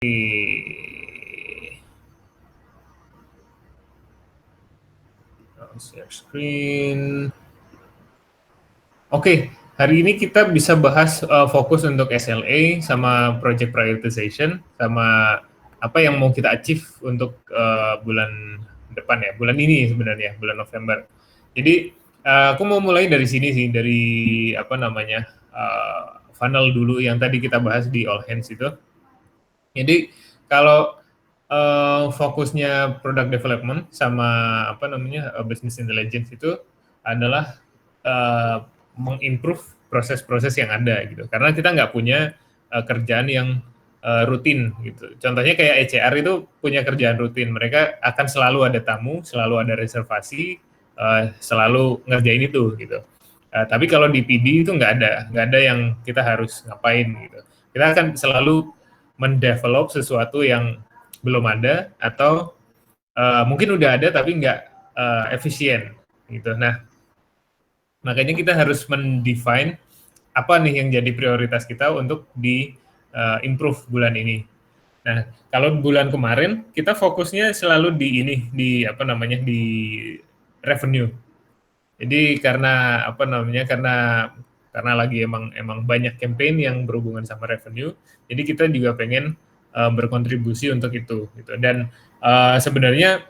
Share screen. Oke, hari ini kita bisa bahas fokus untuk SLA sama project prioritization sama apa yang mau kita achieve untuk bulan depan ya, bulan ini sebenarnya, bulan November. Jadi aku mau mulai dari sini sih, dari apa namanya funnel dulu yang tadi kita bahas di All Hands itu. Jadi kalau fokusnya product development sama apa namanya business intelligence itu adalah mengimprove proses-proses yang ada gitu. Karena kita nggak punya kerjaan yang rutin gitu. Contohnya kayak ECR itu punya kerjaan rutin. Mereka akan selalu ada tamu, selalu ada reservasi, selalu ngerjain itu gitu. Tapi kalau di PD itu nggak ada yang kita harus ngapain gitu. Kita akan selalu mendevelop sesuatu yang belum ada atau mungkin udah ada tapi nggak efisien gitu. Nah, makanya kita harus mendefine apa nih yang jadi prioritas kita untuk di improve bulan ini. Nah, kalau bulan kemarin kita fokusnya selalu di ini, di apa namanya, di revenue. Jadi karena apa namanya, karena lagi emang banyak campaign yang berhubungan sama revenue, jadi kita juga pengen berkontribusi untuk itu gitu. Dan sebenarnya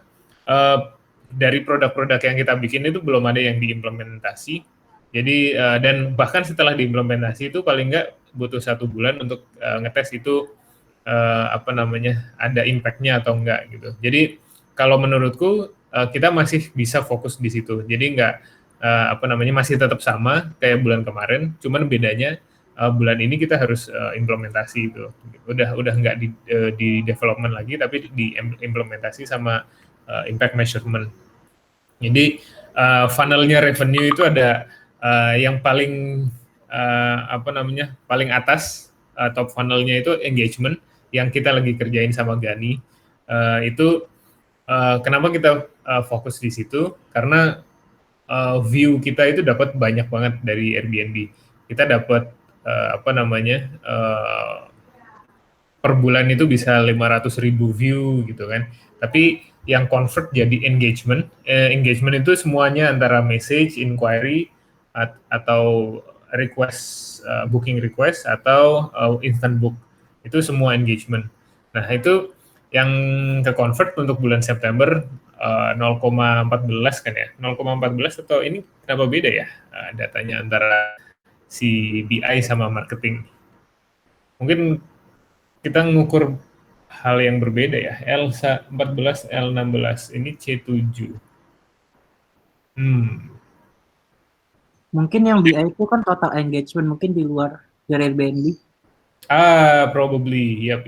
dari produk-produk yang kita bikin itu belum ada yang diimplementasi. Jadi dan bahkan setelah diimplementasi itu paling nggak butuh 1 bulan untuk ngetes itu apa namanya, ada impact-nya atau enggak gitu. Jadi kalau menurutku kita masih bisa fokus di situ. Jadi nggak apa namanya, masih tetap sama kayak bulan kemarin, cuman bedanya bulan ini kita harus implementasi itu. Udah nggak di development lagi, tapi di implementasi sama impact measurement. Jadi funnel-nya revenue itu ada yang paling apa namanya, paling atas top funnel-nya itu engagement yang kita lagi kerjain sama Gani. Itu kenapa kita fokus di situ? Karena view kita itu dapat banyak banget dari Airbnb. Kita dapat apa namanya per bulan itu bisa 500.000 view gitu kan. Tapi yang convert jadi engagement, engagement itu semuanya antara message, inquiry, atau request, booking request atau instant book. Itu semua engagement. Nah itu yang ke convert untuk bulan September 0,14 kan ya, 0,14 atau ini kenapa beda ya datanya antara si BI sama marketing? Mungkin kita ngukur hal yang berbeda ya. L14, L16, ini C7. Mungkin yang BI itu kan total engagement, mungkin di luar dari Airbnb. Probably. Yap.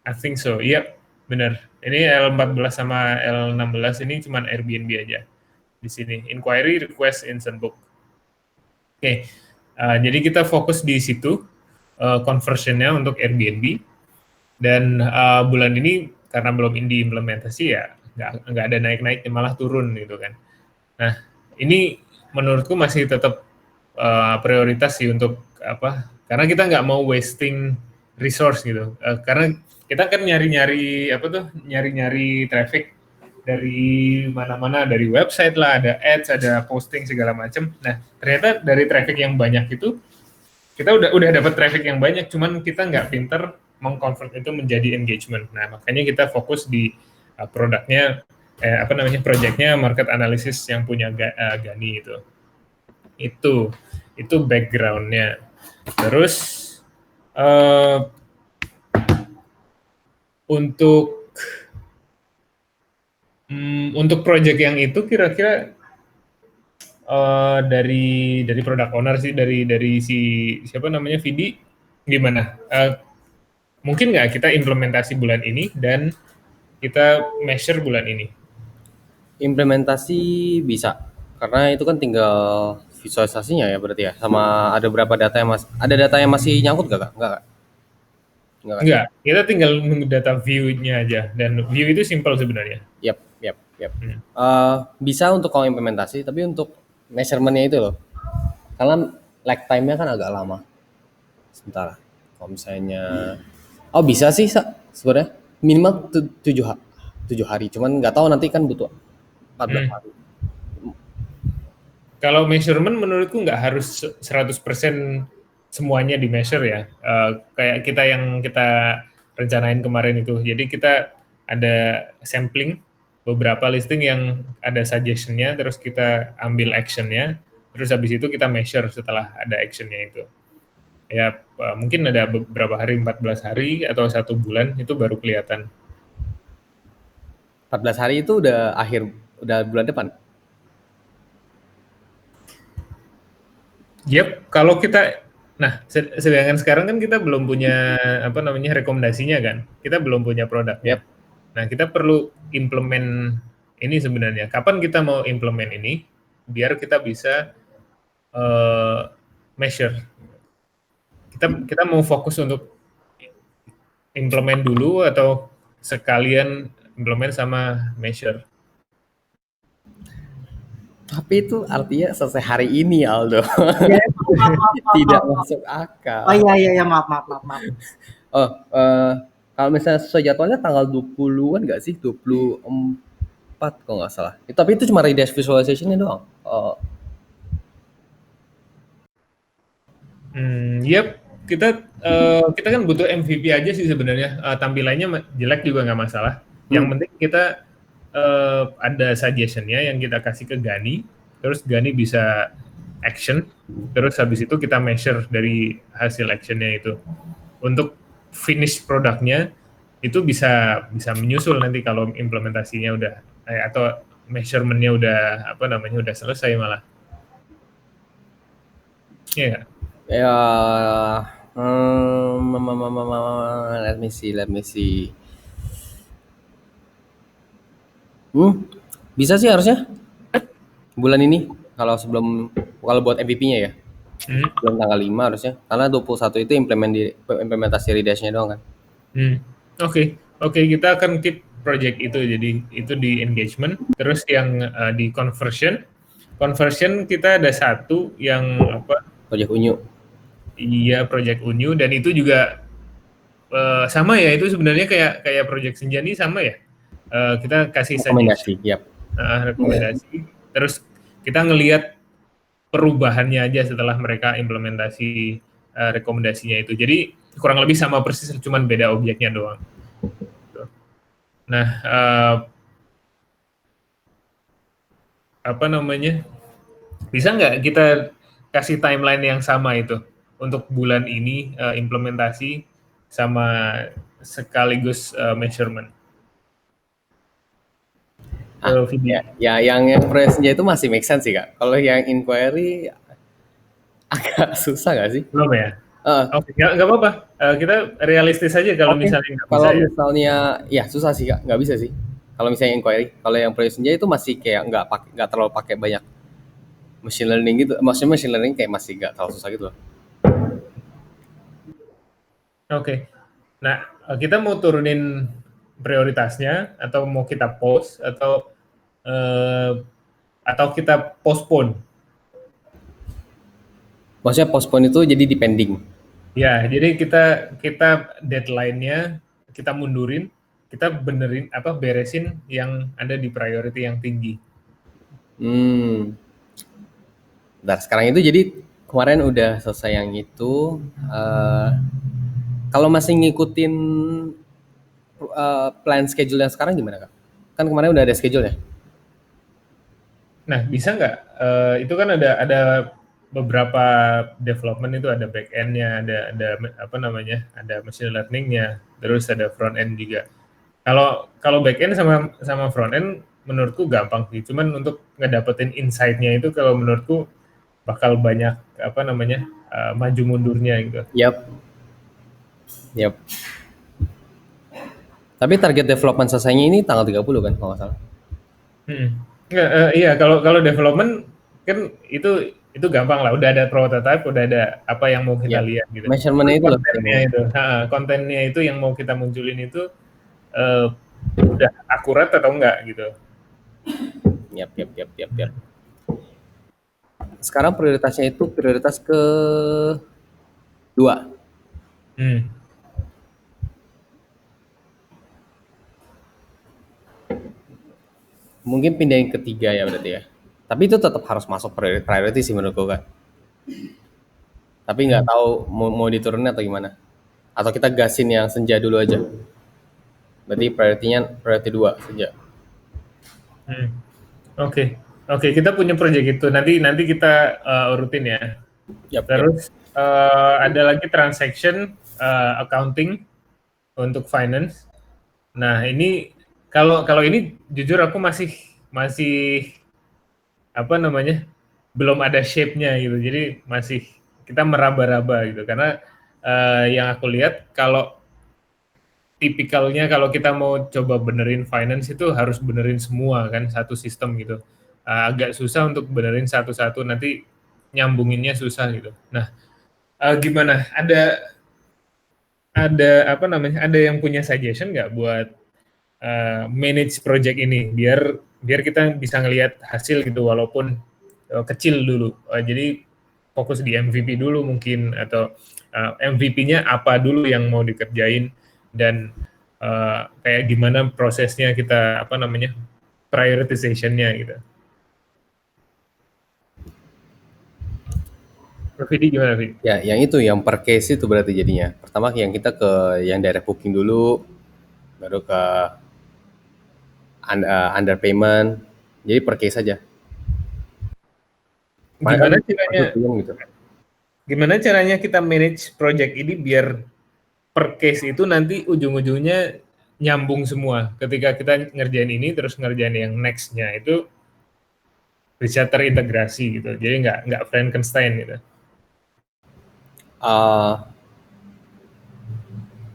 I think so. Yap, benar. Ini L14 sama L16 ini cuma Airbnb aja. Di sini, inquiry, request, instant book. Oke, jadi kita fokus di situ, conversion-nya untuk Airbnb. Dan bulan ini karena belum diimplementasi ya nggak ada naik-naiknya, malah turun gitu kan. Nah ini menurutku masih tetap prioritas sih untuk apa, karena kita nggak mau wasting resource gitu. Karena kita kan nyari-nyari traffic dari mana-mana, dari website lah, ada ads, ada posting segala macam. Nah ternyata dari traffic yang banyak itu kita udah dapat traffic yang banyak, cuman kita nggak pinter mengconvert itu menjadi engagement. Nah makanya kita fokus di produknya, apa namanya, projectnya market analysis yang punya Gani itu backgroundnya. Terus untuk project yang itu kira-kira dari product owner sih, dari si siapa namanya, Vidi, gimana? Mungkin nggak kita implementasi bulan ini dan kita measure bulan ini? Implementasi bisa, karena itu kan tinggal visualisasinya ya berarti ya. Sama ada berapa data yang masih nyangkut nggak? Enggak, kita tinggal nunggu data view-nya aja, dan view itu simple sebenarnya. Yap. Bisa untuk kalau implementasi, tapi untuk measurement-nya itu loh, karena lag time-nya kan agak lama. Sebentar, kalau misalnya Oh bisa sih sebenarnya minimal 7 hari, cuman nggak tahu nanti kan butuh 14 Hmm. hari. Kalau measurement menurutku nggak harus 100% semuanya di measure ya. Kayak yang kita rencanain kemarin itu. Jadi kita ada sampling beberapa listing yang ada suggestion-nya, terus kita ambil action-nya, terus habis itu kita measure setelah ada action-nya itu. Ya mungkin ada beberapa hari, 14 hari atau 1 bulan itu baru kelihatan. 14 hari itu udah bulan depan. Yep, kalau kita, nah sedangkan sekarang kan kita belum punya rekomendasinya kan, kita belum punya produknya. Yap. Nah kita perlu implement ini sebenarnya. Kapan kita mau implement ini, biar kita bisa measure. Kita mau fokus untuk implement dulu atau sekalian implement sama measure. Tapi itu artinya selesai hari ini, Aldo. Ya, maaf. Tidak masuk akal. Oh iya, maaf. Oh, kalau misalnya sesuai jadwalnya tanggal 20-an nggak sih? 24 kalau nggak salah. Tapi itu cuma redash visualization-nya doang. Oh, Yep, kita kan butuh MVP aja sih sebenarnya. Tampilannya jelek juga nggak masalah. Yang penting kita ada suggestion-nya yang kita kasih ke Gani, terus Gani bisa action, terus habis itu kita measure dari hasil action-nya itu. Untuk finish produknya itu bisa menyusul nanti kalau implementasinya udah atau measurement-nya udah selesai malah. Iya nggak? ya, let me see. Bisa sih harusnya bulan ini kalau buat MVP-nya ya. Bulan tanggal 5 harusnya. Karena 21 itu implementasi redash-nya doang kan. Oke, kita akan keep project itu, jadi itu di engagement. Terus yang di conversion kita ada satu yang Project Unyu. Iya, project Unyu, dan itu juga sama ya, itu sebenarnya kayak project Senjani sama ya. Kita kasih Rekomendasi, yap. rekomendasi. Terus kita ngelihat perubahannya aja setelah mereka implementasi rekomendasinya itu. Jadi kurang lebih sama persis, cuman beda objeknya doang. Nah, bisa nggak kita kasih timeline yang sama itu untuk bulan ini implementasi sama sekaligus measurement? Ya, yang project Senja itu masih make sense sih kak. Kalau yang inquiry agak susah nggak sih? Belum ya? Oke, nggak apa-apa. Kita realistis aja kalau misalnya nggak bisa. Kalau misalnya, ya susah sih kak, nggak bisa sih. Kalau misalnya inquiry, kalau yang project Senja itu masih kayak nggak terlalu pakai banyak machine learning gitu. Maksudnya machine learning kayak masih nggak terlalu susah gitu loh. Oke. Nah, kita mau turunin prioritasnya atau mau kita pause atau kita postpone? Maksudnya postpone itu jadi depending. Ya, jadi kita deadline-nya kita mundurin, kita beresin yang ada di priority yang tinggi. Nah, sekarang itu jadi kemarin udah selesai yang itu. Kalau masih ngikutin plan schedule yang sekarang gimana kak? Kan kemarin udah ada schedule ya? Nah, bisa nggak? Itu kan ada beberapa development, itu ada back end-nya, ada machine learning-nya, terus ada front end juga. Kalau back end sama front end menurutku gampang sih. Cuman untuk ngedapetin insight-nya itu kalau menurutku bakal banyak maju mundurnya gitu. Yap. Tapi target development selesainya ini tanggal 30 kan kalau nggak salah. Iya, kalau development kan itu gampang lah, udah ada prototype, udah ada apa yang mau kita lihat gitu. Measurement-nya itu kontennya itu yang mau kita munculin itu udah akurat atau enggak gitu. Yap. Sekarang prioritasnya itu prioritas ke 2. Mungkin pindahin ketiga ya berarti ya. Tapi itu tetap harus masuk priority sih menurutku Kak. Tapi nggak Hmm. tahu mau diturunin atau gimana. Atau kita gasin yang senja dulu aja. Berarti priority 2 senja. Hmm. Oke, oke, kita punya project itu. Nanti kita urutin ya. Yap, yap. Terus ada lagi transaction accounting untuk finance. Nah ini kalau ini jujur aku masih apa namanya belum ada shape-nya gitu. Jadi masih kita meraba-raba gitu. Karena yang aku lihat kalau tipikalnya kalau kita mau coba benerin finance itu harus benerin semua kan satu sistem gitu. Agak susah untuk benerin satu-satu, nanti nyambunginnya susah gitu. Nah, gimana? Ada apa namanya? Ada yang punya suggestion nggak buat manage project ini biar biar kita bisa ngelihat hasil gitu walaupun kecil dulu. Jadi fokus di MVP dulu mungkin atau MVP-nya apa dulu yang mau dikerjain dan kayak gimana prosesnya kita apa namanya prioritization-nya gitu. Vidi gimana Vidi? Ya, yang itu yang per case itu berarti jadinya. Pertama yang kita ke yang direct booking dulu, baru ke underpayment. Jadi per case aja. Gimana Kan caranya gitu. gimana caranya kita manage project ini biar per case itu nanti ujung-ujungnya nyambung semua. Ketika kita ngerjain ini terus ngerjain yang next-nya itu bisa terintegrasi gitu. Jadi nggak Frankenstein gitu. Uh,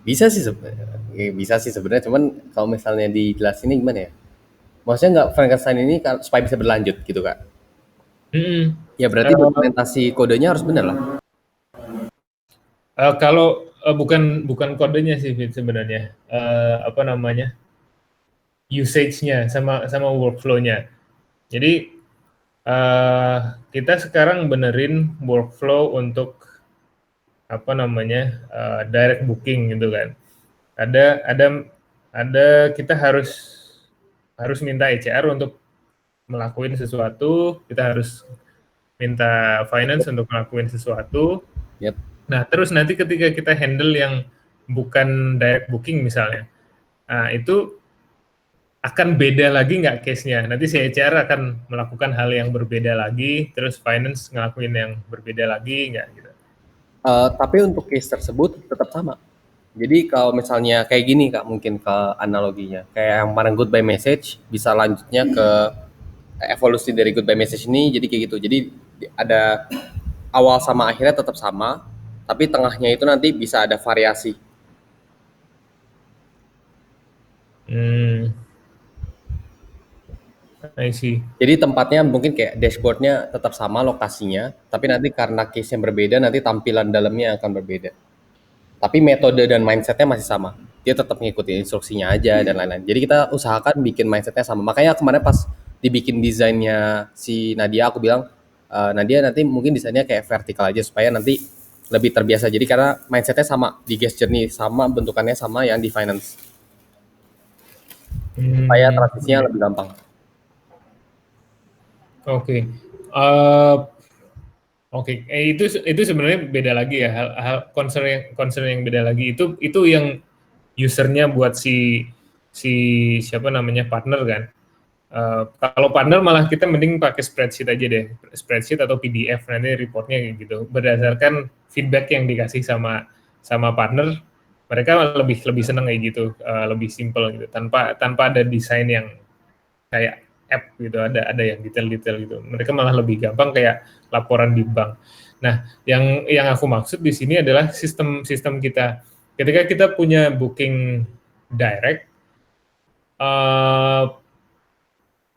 bisa sih sebenarnya. Bisa sih sebenarnya, cuman kalau misalnya dijelasin ini gimana ya? Maksudnya nggak Frankenstein ini supaya bisa berlanjut gitu Kak. Hmm. Ya berarti dokumentasi kodenya harus benar lah. Kalau bukan kodenya sih Fit, sebenarnya apa namanya usage-nya sama workflow-nya. Jadi kita sekarang benerin workflow untuk apa namanya direct booking gitu kan. Ada kita harus minta ECR untuk melakukan sesuatu, kita harus minta finance untuk melakukan sesuatu. Yep. Nah, terus nanti ketika kita handle yang bukan direct booking misalnya, nah itu akan beda lagi nggak case-nya? Nanti si HR akan melakukan hal yang berbeda lagi, terus finance ngelakuin yang berbeda lagi nggak gitu? Tapi untuk case tersebut tetap sama. Jadi kalau misalnya kayak gini Kak, mungkin ke analoginya. Kayak yang kemarin goodbye message, bisa lanjutnya ke evolusi dari goodbye message ini jadi kayak gitu. Jadi ada awal sama akhirnya tetap sama, tapi tengahnya itu nanti bisa ada variasi. I see. Jadi tempatnya mungkin kayak dashboardnya tetap sama lokasinya, tapi nanti karena case yang berbeda, nanti tampilan dalamnya akan berbeda. Tapi metode dan mindsetnya masih sama. Dia tetap ngikutin instruksinya aja dan lain-lain. Jadi kita usahakan bikin mindsetnya sama. Makanya kemarin pas dibikin desainnya si Nadia, aku bilang, Nadia nanti mungkin desainnya kayak vertikal aja supaya nanti lebih terbiasa. Jadi karena mindsetnya sama, di gesture nih sama, bentukannya sama yang di finance. Supaya transisinya lebih gampang. Oke. Oke, itu sebenarnya beda lagi ya, hal concern yang beda lagi itu yang usernya buat si siapa namanya partner kan. Kalau partner malah kita mending pakai spreadsheet aja deh, spreadsheet atau PDF nanti reportnya kayak gitu berdasarkan feedback yang dikasih sama partner, mereka lebih seneng kayak gitu, lebih simple gitu tanpa ada desain yang kayak app gitu, ada yang detail-detail gitu. Mereka malah lebih gampang kayak laporan di bank. Nah, yang aku maksud di sini adalah sistem kita. Ketika kita punya booking direct,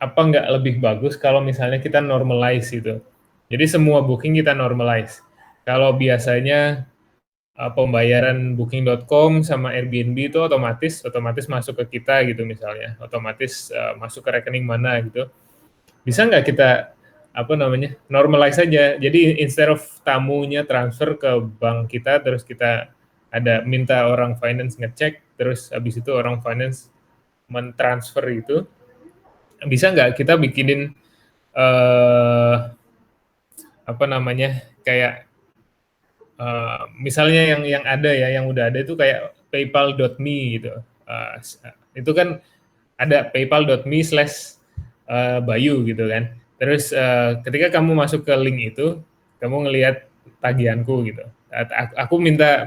apa nggak lebih bagus kalau misalnya kita normalize gitu. Jadi semua booking kita normalize. Kalau biasanya pembayaran booking.com sama Airbnb itu otomatis masuk ke kita gitu misalnya, otomatis masuk ke rekening mana gitu. Bisa nggak kita apa namanya normalize saja. Jadi instead of tamunya transfer ke bank kita, terus kita ada minta orang finance ngecek, terus habis itu orang finance mentransfer itu, bisa nggak kita bikinin eh apa namanya, kayak misalnya yang ada ya, yang udah ada itu kayak paypal.me gitu. Itu kan ada paypal.me/Bayu gitu kan. Terus ketika kamu masuk ke link itu, kamu ngelihat tagihanku gitu. Aku minta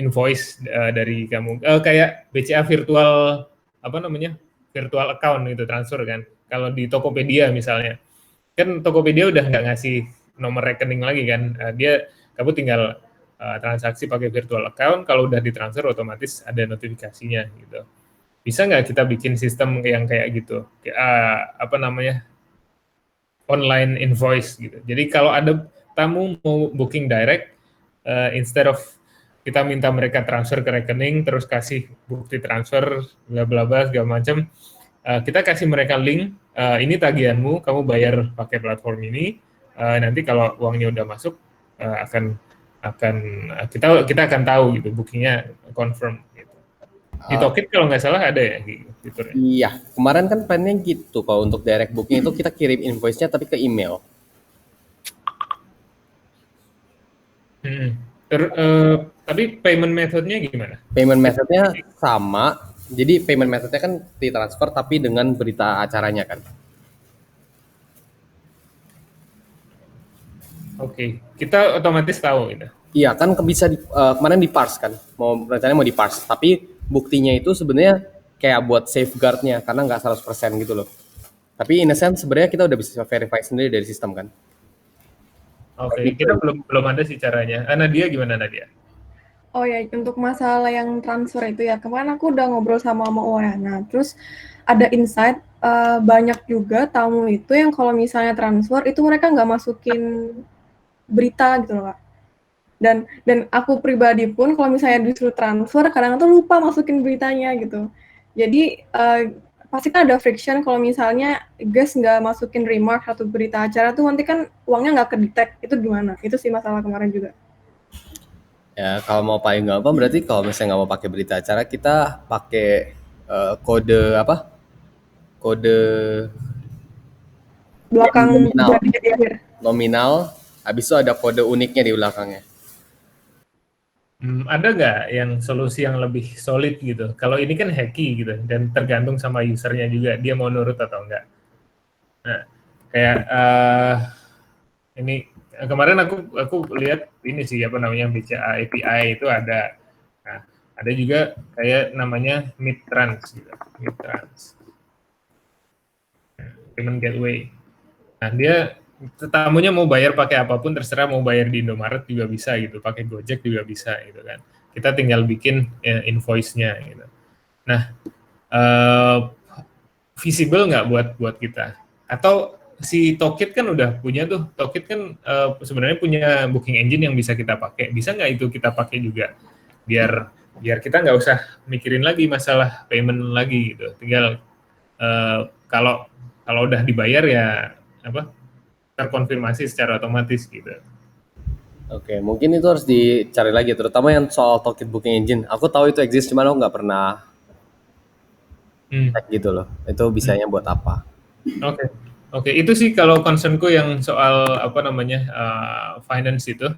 invoice dari kamu, kayak BCA virtual, apa namanya, virtual account gitu, transfer kan. Kalau di Tokopedia misalnya, kan Tokopedia udah nggak ngasih nomor rekening lagi kan. Kamu tinggal transaksi pakai virtual account, kalau udah ditransfer otomatis ada notifikasinya gitu. Bisa nggak kita bikin sistem yang kayak gitu, apa namanya, online invoice gitu. Jadi kalau ada tamu mau booking direct, instead of kita minta mereka transfer ke rekening terus kasih bukti transfer bla bla bla segala macam, kita kasih mereka link, ini tagihanmu, kamu bayar pakai platform ini, nanti kalau uangnya udah masuk, akan kita akan tahu gitu, bookingnya confirm gitu. Di Tokit kalau nggak salah ada ya gitu. Iya, kemarin kan plannya gitu. Kalau untuk direct booking itu kita kirim invoice-nya tapi ke email. Tapi payment methodnya gimana? Payment methodnya sama. Jadi payment methodnya kan ditransfer tapi dengan berita acaranya kan. Oke, kita otomatis tahu gitu. Iya kan bisa kemarin di parse kan, rencananya mau di parse, tapi buktinya itu sebenarnya kayak buat safeguardnya karena nggak 100% gitu loh. Tapi in a sense sebenarnya kita udah bisa verify sendiri dari sistem kan. Oke, kita belum ada sih caranya. Nadia gimana Nadia? Oh ya, untuk masalah yang transfer itu ya, kemarin aku udah ngobrol sama Oyana, terus ada insight, banyak juga tamu itu yang kalau misalnya transfer itu mereka nggak masukin berita gitu loh, Kak. Dan aku pribadi pun kalau misalnya disuruh transfer kadang tuh lupa masukin beritanya gitu. Jadi pasti kan ada friction kalau misalnya guys nggak masukin remark atau berita acara tuh nanti kan uangnya nggak ke-detect, itu gimana? Itu sih masalah kemarin juga. Ya kalau mau paling gampang berarti kalau misalnya nggak mau pakai berita acara kita pakai kode apa? Kode Belakang nominal. jadi di akhir. Nominal, habis itu ada kode uniknya di belakangnya. Ada nggak yang solusi yang lebih solid gitu? Kalau ini kan hacky gitu, dan tergantung sama usernya juga, dia mau nurut atau enggak. Nah, kayak ini kemarin aku lihat ini sih, apa namanya, BCA API itu ada. Nah, ada juga kayak namanya Midtrans gitu, Midtrans Payment Gateway. Nah, dia tamunya mau bayar pakai apapun terserah, mau bayar di Indomaret juga bisa gitu, pakai Gojek juga bisa gitu kan. Kita tinggal bikin invoice-nya gitu. Nah, visible nggak buat kita? Atau si Tokit kan udah punya tuh, Tokit kan sebenarnya punya booking engine yang bisa kita pakai. Bisa nggak itu kita pakai juga? Biar kita nggak usah mikirin lagi masalah payment lagi gitu. Tinggal kalau udah dibayar ya apa, terkonfirmasi secara otomatis gitu. Oke, mungkin itu harus dicari lagi, terutama yang soal Tokit Booking Engine. Aku tahu itu exist, cuman aku nggak pernah cek gitu loh. Itu bisanya buat apa? Oke, itu sih kalau concernku yang soal apa namanya finance itu.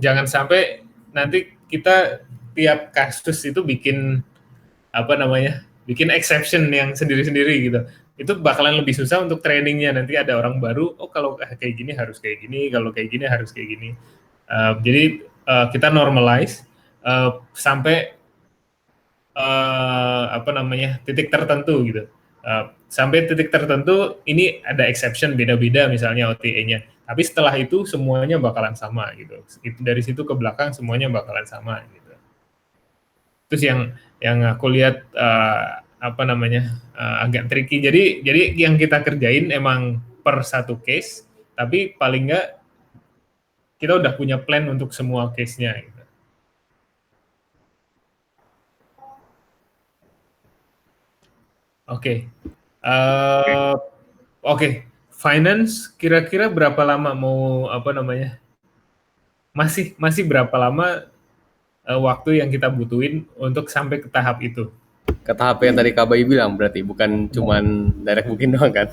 Jangan sampai nanti kita tiap kasus itu bikin apa namanya, bikin exception yang sendiri-sendiri gitu. Itu bakalan lebih susah untuk trainingnya. Nanti ada orang baru, oh kalau kayak gini harus kayak gini, kalau kayak gini harus kayak gini. Jadi kita normalize sampai apa namanya, titik tertentu gitu. Sampai titik tertentu ini ada exception beda-beda misalnya OTA-nya. Tapi setelah itu semuanya bakalan sama gitu. Dari situ ke belakang semuanya bakalan sama gitu. Terus yang aku lihat apa namanya agak tricky. Jadi yang kita kerjain emang per satu case, tapi paling nggak kita udah punya plan untuk semua case-nya gitu. Oke, finance kira-kira berapa lama mau apa namanya? Masih berapa lama waktu yang kita butuhin untuk sampai ke tahap itu? Ke tahap yang tadi Kak Bayu bilang berarti bukan cuman direct booking doang kan?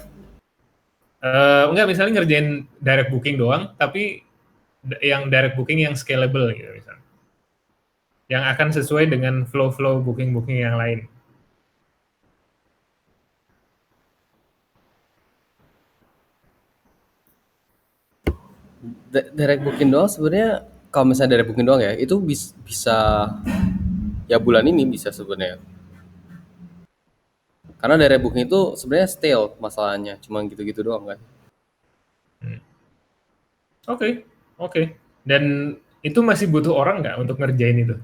Enggak, misalnya ngerjain direct booking doang, tapi yang direct booking yang scalable gitu misalnya. Yang akan sesuai dengan flow-flow booking-booking yang lain. Direct booking doang sebenarnya kalau misalnya direct booking doang ya itu bisa ya bulan ini bisa sebenarnya. Karena direct booking itu sebenarnya stale masalahnya, cuma gitu-gitu doang kan. Oke, oke. Dan itu masih butuh orang nggak untuk ngerjain itu?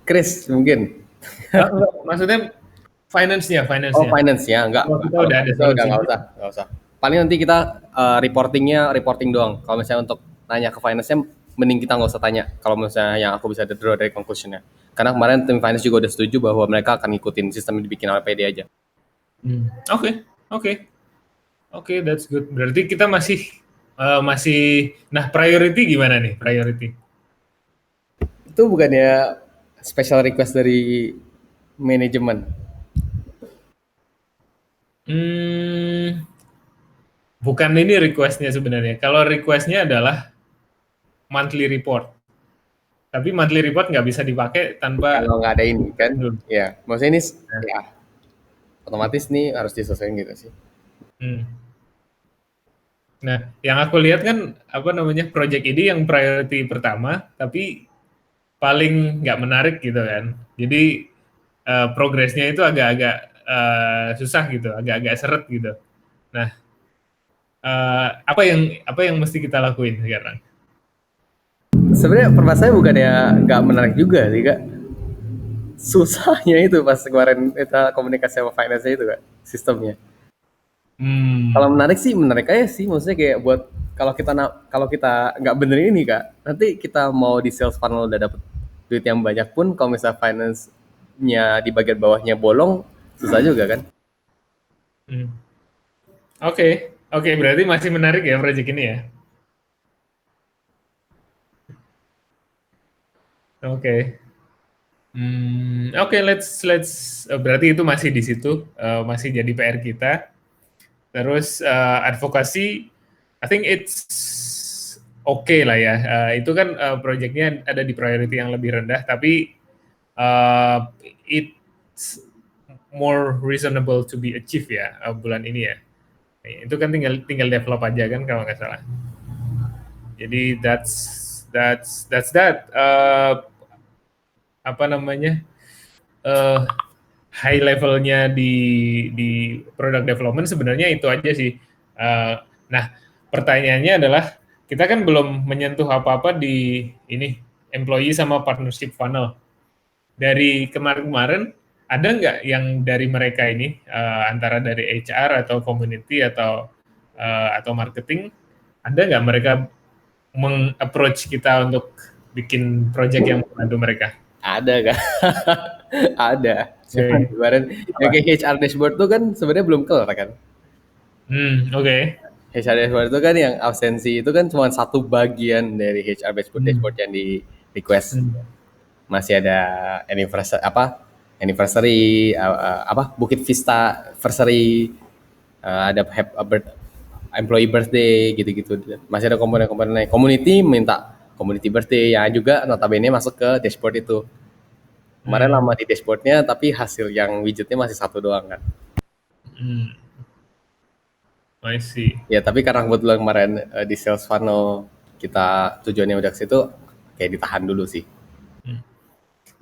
Chris mungkin. Enggak, maksudnya finance-nya. Oh finance ya, enggak. Kalau kita Kalau udah ada itu udah solusinya. nggak usah. Paling nanti kita reporting doang. Kalau misalnya untuk nanya ke finance-nya, mending kita nggak usah tanya. Kalau misalnya yang aku bisa draw dari conclusion-nya. Karena kemarin tim finance juga udah setuju bahwa mereka akan ngikutin sistem yang dibikin oleh PD aja. Oke, that's good. Berarti kita masih nah priority gimana nih? Priority. Itu bukannya special request dari manajemen? Bukan ini request-nya sebenarnya. Kalau request-nya adalah monthly report. Tapi monthly report nggak bisa dipakai tanpa Kalau nggak ada ini kan, dulu. ya maksudnya ini ya otomatis nih harus diselesaikan gitu sih. Nah, yang aku lihat kan project ini yang priority pertama, tapi paling nggak menarik gitu kan. Jadi progresnya itu agak-agak susah gitu, agak-agak seret gitu. Nah, apa yang mesti kita lakuin sekarang? Sebenarnya permasalahannya bukannya nggak menarik juga sih kak. Susahnya itu pas kemarin kita komunikasi sama finance itu kak, sistemnya. Kalau menarik sih menarik aja sih, maksudnya kayak buat kalau kita nggak bener ini kak, nanti kita mau di sales funnel udah dapet duit yang banyak pun, kalau misalnya finance-nya di bagian bawahnya bolong, susah juga kan. Oke, berarti masih menarik ya project ini ya. Oke. Oke, let's berarti itu masih di situ, masih jadi PR kita. Terus advokasi, I think it's okay lah ya. Itu kan projectnya ada di priority yang lebih rendah, tapi it's more reasonable to be achieved ya bulan ini ya. Itu kan tinggal develop aja kan kalau nggak salah. Jadi that's that. High levelnya di product development sebenarnya itu aja sih. Nah, pertanyaannya adalah kita kan belum menyentuh apa-apa di ini employee sama partnership funnel. Dari kemarin-kemarin ada nggak yang dari mereka ini antara dari HR atau community atau marketing, ada nggak mereka meng-approach kita untuk bikin project yang membantu mereka? Ada kan? Ada. Cuman kemarin yang kayak HR dashboard tuh kan sebenarnya belum kelar kan? Oke. HR dashboard itu kan yang absensi itu kan cuma satu bagian dari HR dashboard yang di request. Masih ada anniversary Bukit Vista anniversary, ada employee birthday gitu-gitu. Masih ada komponen-komponen lain. Community minta community birthday yang juga notabene masuk ke dashboard itu. Kemarin lama di dashboardnya, tapi hasil yang widgetnya masih satu doang kan. I see. Ya tapi karena kebetulan kemarin di sales funnel kita tujuannya udah ke situ, kayak ditahan dulu sih.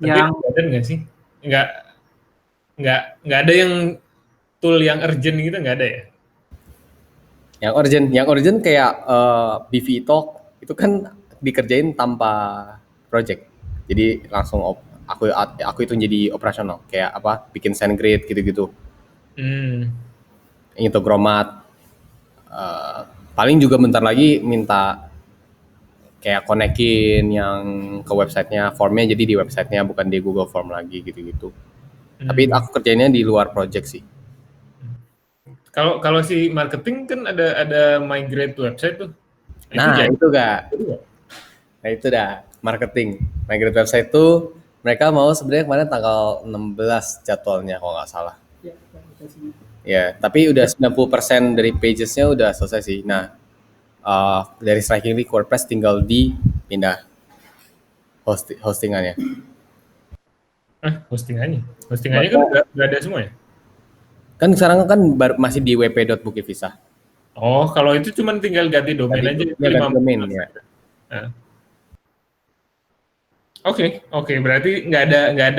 Tapi ada nggak sih? Nggak ada yang tool yang urgent gitu, nggak ada ya? Yang urgent kayak BV Talk itu kan dikerjain tanpa project. Jadi langsung aku itu jadi operasional, kayak bikin SendGrid gitu-gitu. Integromat. Paling juga bentar lagi minta kayak konekin yang ke websitenya, formnya jadi di websitenya bukan di Google Form lagi gitu-gitu. Tapi aku kerjainnya di luar project sih. Kalau si marketing kan ada migrate website tuh. Nah itu dah. marketing. Migrate website itu mereka mau sebenarnya kemarin tanggal 16 jadwalnya kalau nggak salah. Ya, tapi udah 90% dari pagesnya udah selesai sih. Nah, dari Striking Link WordPress tinggal dipindah hostingannya. Hostingannya kan udah ada semua ya? Kan sekarang kan masih di wp.bukitvisah. Oh, kalau itu cuma tinggal ganti domain aja. Ya, ganti domain ya. Nah. Oke, berarti nggak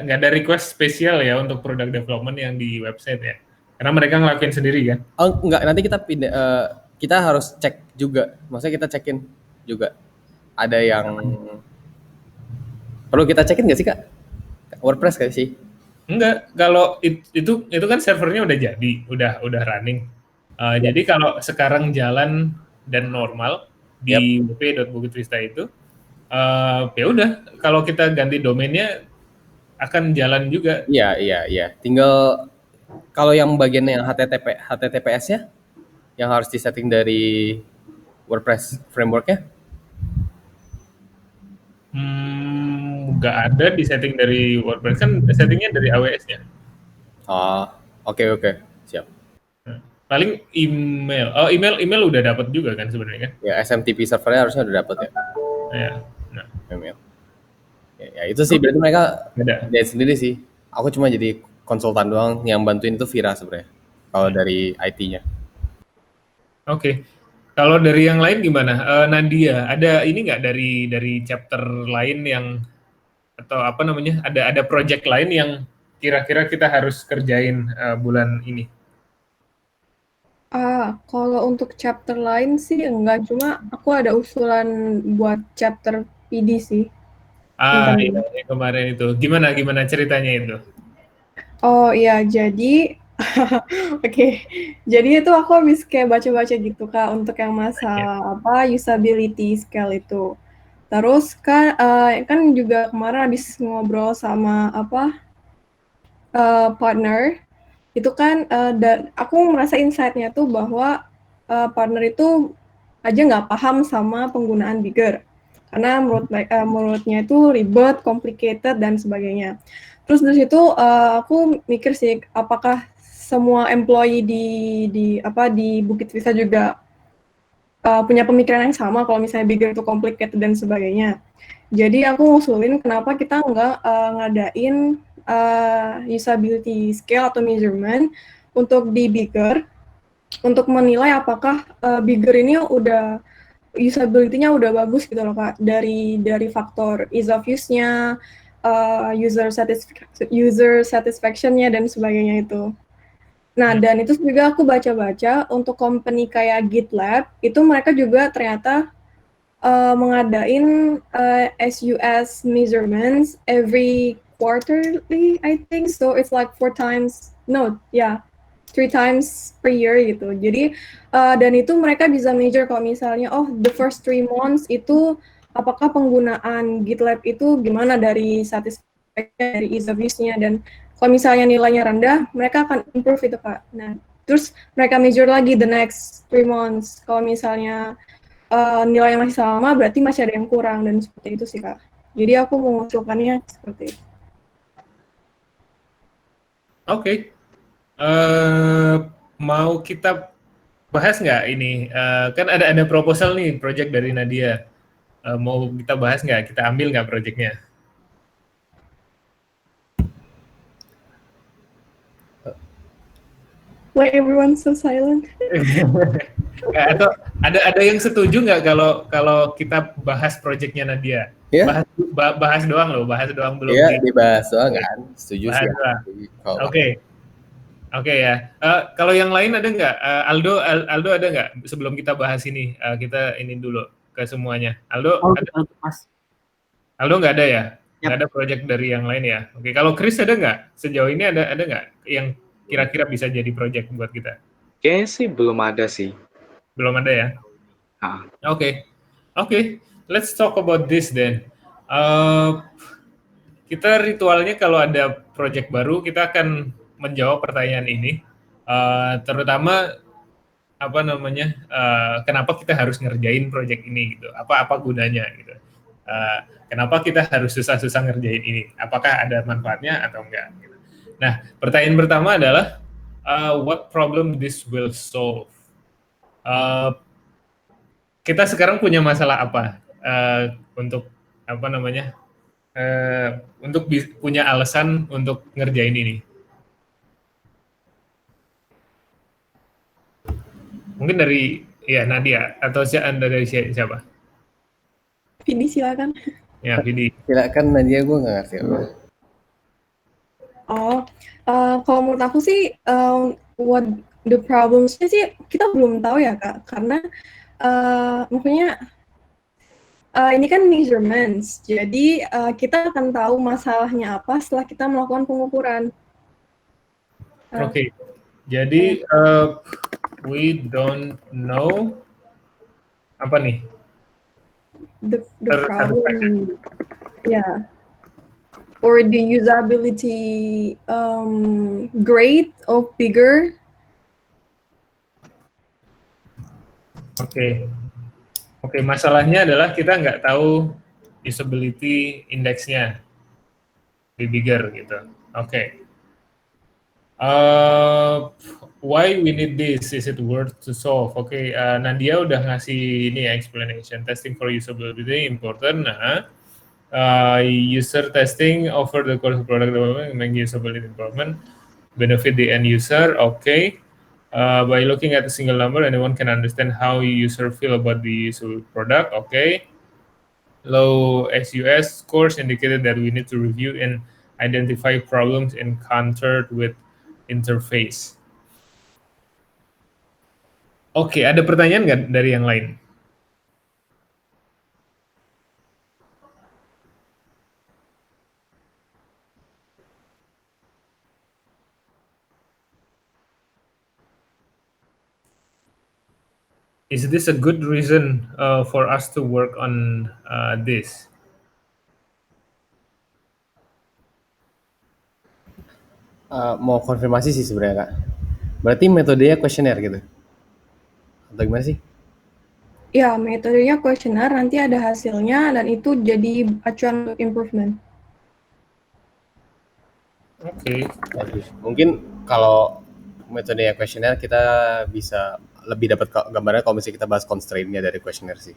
ada request spesial ya untuk product development yang di website ya, karena mereka ngelakuin sendiri kan? Oh enggak, nanti kita pindah, kita harus cek juga, maksudnya kita cekin juga. Ada yang perlu kita cekin nggak sih Kak? WordPress kayak sih? Enggak, kalau itu kan servernya udah jadi, udah running. Jadi kalau sekarang jalan dan normal di wp.bukitvisah itu, ya udah, kalau kita ganti domainnya akan jalan juga. Iya. Tinggal kalau yang bagian yang HTTPS-nya yang harus disetting dari WordPress framework-nya? Nggak ada di setting dari WordPress, kan settingnya dari AWS-nya. Oh, oke. Siap. Paling email. Oh, email udah dapat juga kan sebenarnya kan? Ya, SMTP servernya harusnya udah dapat ya. Ya. Nah, Email. Ya itu sih berarti mereka beda. dari sendiri sih. Aku cuma jadi konsultan doang, yang bantuin itu Vira sebenarnya. Kalau dari IT-nya. Oke. Kalau dari yang lain gimana? Nadia, ada ini nggak dari chapter lain yang, atau apa namanya? Ada project lain yang kira-kira kita harus kerjain bulan ini? Kalau untuk chapter lain sih enggak, cuma aku ada usulan buat chapter PD sih. Iya, yang kemarin itu. Gimana ceritanya itu? Oh iya, jadi oke. Jadi itu aku habis kayak baca-baca gitu Kak untuk yang masalah usability scale itu. Terus kan juga kemarin habis ngobrol sama partner itu kan, dan aku merasa insight-nya tuh bahwa partner itu aja nggak paham sama penggunaan Bigger karena menurutnya itu ribet, complicated dan sebagainya. Terus dari situ aku mikir sih apakah semua employee di Bukitvisah juga punya pemikiran yang sama kalau misalnya Bigger itu complicated dan sebagainya. Jadi aku ngusulin kenapa kita nggak ngadain usability scale atau measurement untuk di Bigger untuk menilai apakah Bigger ini udah usability-nya udah bagus gitu loh Kak, dari faktor ease of use-nya, user satisfaction-nya dan sebagainya itu. Nah, dan itu juga aku baca-baca untuk company kayak GitLab, itu mereka juga ternyata mengadain SUS measurements every quarterly, I think. So it's like 3 times per year gitu. Jadi dan itu mereka bisa measure kalau misalnya the first 3 months itu apakah penggunaan GitLab itu gimana dari satisfaction, dari ease of use-nya, dan kalau misalnya nilainya rendah, mereka akan improve itu Kak. Nah, terus mereka measure lagi the next 3 months. Kalau misalnya nilainya masih sama, berarti masih ada yang kurang, dan seperti itu sih Kak. Jadi aku mengusulkannya seperti itu. Oke. Mau kita bahas nggak ini? Kan ada proposal nih, project dari Nadia. Mau kita bahas nggak? Kita ambil nggak projectnya? Why everyone so silent? Atau ada yang setuju nggak kalau kita bahas projectnya Nadia? Ya? Bahas doang loh, bahas doang belum. Iya, dibahas doang kan. Setuju sih. Oke ya. Kalau yang lain ada nggak? Aldo ada nggak? Sebelum kita bahas ini, kita ini dulu ke semuanya. Aldo ada? Aldo nggak ada ya? Nggak ada project dari yang lain ya? Oke. Kalau Chris ada nggak? Sejauh ini ada nggak yang kira-kira bisa jadi project buat kita? Kayaknya sih belum ada sih. Belum ada ya? Oke. Let's talk about this then. Kita ritualnya kalau ada project baru, kita akan menjawab pertanyaan ini. Terutama kenapa kita harus ngerjain project ini gitu? Apa gunanya gitu? Kenapa kita harus susah-susah ngerjain ini? Apakah ada manfaatnya atau enggak? Gitu. Nah, pertanyaan pertama adalah what problem this will solve? Kita sekarang punya masalah apa untuk apa namanya? Untuk punya alasan untuk ngerjain ini? Mungkin dari Nadia atau Anda dari siapa? Vidi silakan. Ya, Vidi. Silakan Nadia, gue nggak ngerti apa. Kalau menurut aku sih, what the problems-nya sih kita belum tahu ya Kak, karena maksudnya ini kan measurements, jadi kita akan tahu masalahnya apa setelah kita melakukan pengukuran. Oke, jadi we don't know apa nih? The problem, yeah. Or the usability grade of bigger. Oke, masalahnya adalah kita nggak tahu usability index-nya di bigger gitu. Oke. Why we need this? Is it worth to solve? Oke, Nadia udah ngasih ini explanation. Testing for usability important. Nah, user testing offer the course of product development, make usability improvement, benefit the end user. Okay. By looking at a single number, anyone can understand how user feel about the usable product. Okay. Low SUS scores indicated that we need to review and identify problems encountered with interface. Oke, ada pertanyaan nggak dari yang lain? Is this a good reason for us to work on this? Mau konfirmasi sih sebenarnya Kak. Berarti metodenya kuesioner gitu? Atau gimana sih? Ya, metodenya kuesioner, nanti ada hasilnya dan itu jadi acuan untuk improvement. Oke. Mungkin kalau metodenya kuesioner kita bisa lebih dapat gambarannya kalau misalnya kita bahas constraint-nya dari kuesioner sih.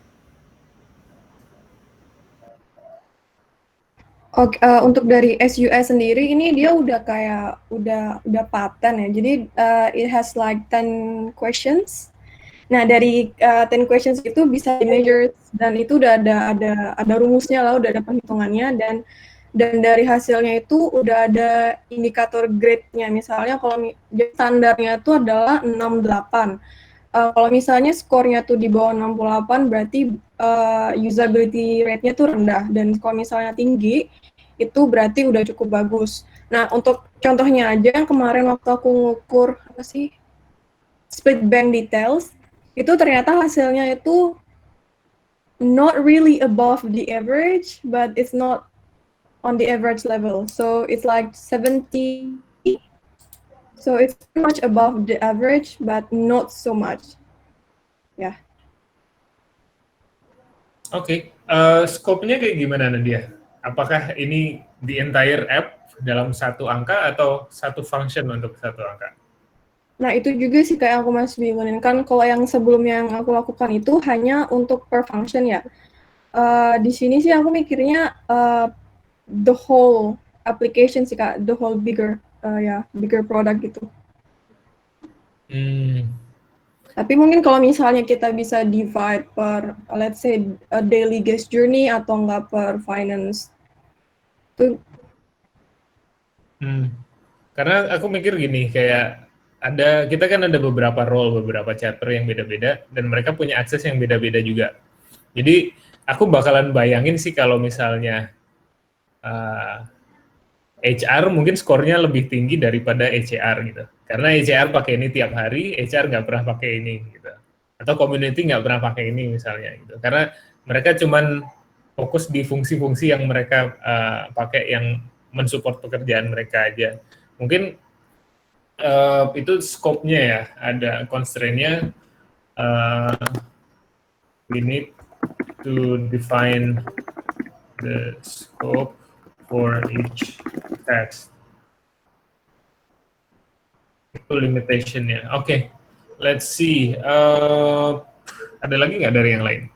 Oke, untuk dari SUS sendiri ini dia udah kayak udah paten ya. Jadi it has like 10 questions. Nah, dari 10 questions itu bisa di measure dan itu udah ada rumusnya lah, udah ada perhitungannya dan dari hasilnya itu udah ada indikator grade-nya. Misalnya kalau standarnya itu adalah 68. Kalau misalnya skornya tuh di bawah 68 berarti usability rate-nya tuh rendah dan kalau misalnya tinggi itu berarti udah cukup bagus. Nah, untuk contohnya aja yang kemarin waktu aku ngukur split bank details itu ternyata hasilnya itu not really above the average but it's not on the average level. So it's like 70. So it's much above the average, but not so much. Ya. Yeah. Oke, scope-nya kayak gimana Nadia? Apakah ini the entire app dalam satu angka atau satu function untuk satu angka? Nah itu juga sih kayak aku masih bingungin kan kalau yang sebelumnya yang aku lakukan itu hanya untuk per function ya. Di sini sih aku mikirnya the whole application sih Kak, the whole bigger bigger product gitu. Tapi mungkin kalau misalnya kita bisa divide per, let's say, a daily guest journey atau enggak per finance. Karena aku mikir gini, kayak kita kan ada beberapa role, beberapa chapter yang beda-beda, dan mereka punya akses yang beda-beda juga. Jadi, aku bakalan bayangin sih kalau misalnya HR mungkin skornya lebih tinggi daripada ECR gitu. Karena ECR pakai ini tiap hari, HR nggak pernah pakai ini gitu. Atau community nggak pernah pakai ini misalnya gitu. Karena mereka cuman fokus di fungsi-fungsi yang mereka pakai yang mensupport pekerjaan mereka aja. Mungkin itu scope-nya ya, ada constraint-nya. We need to define the scope for each text. Itu limitationnya. Oke, let's see. Ada lagi nggak dari yang lain?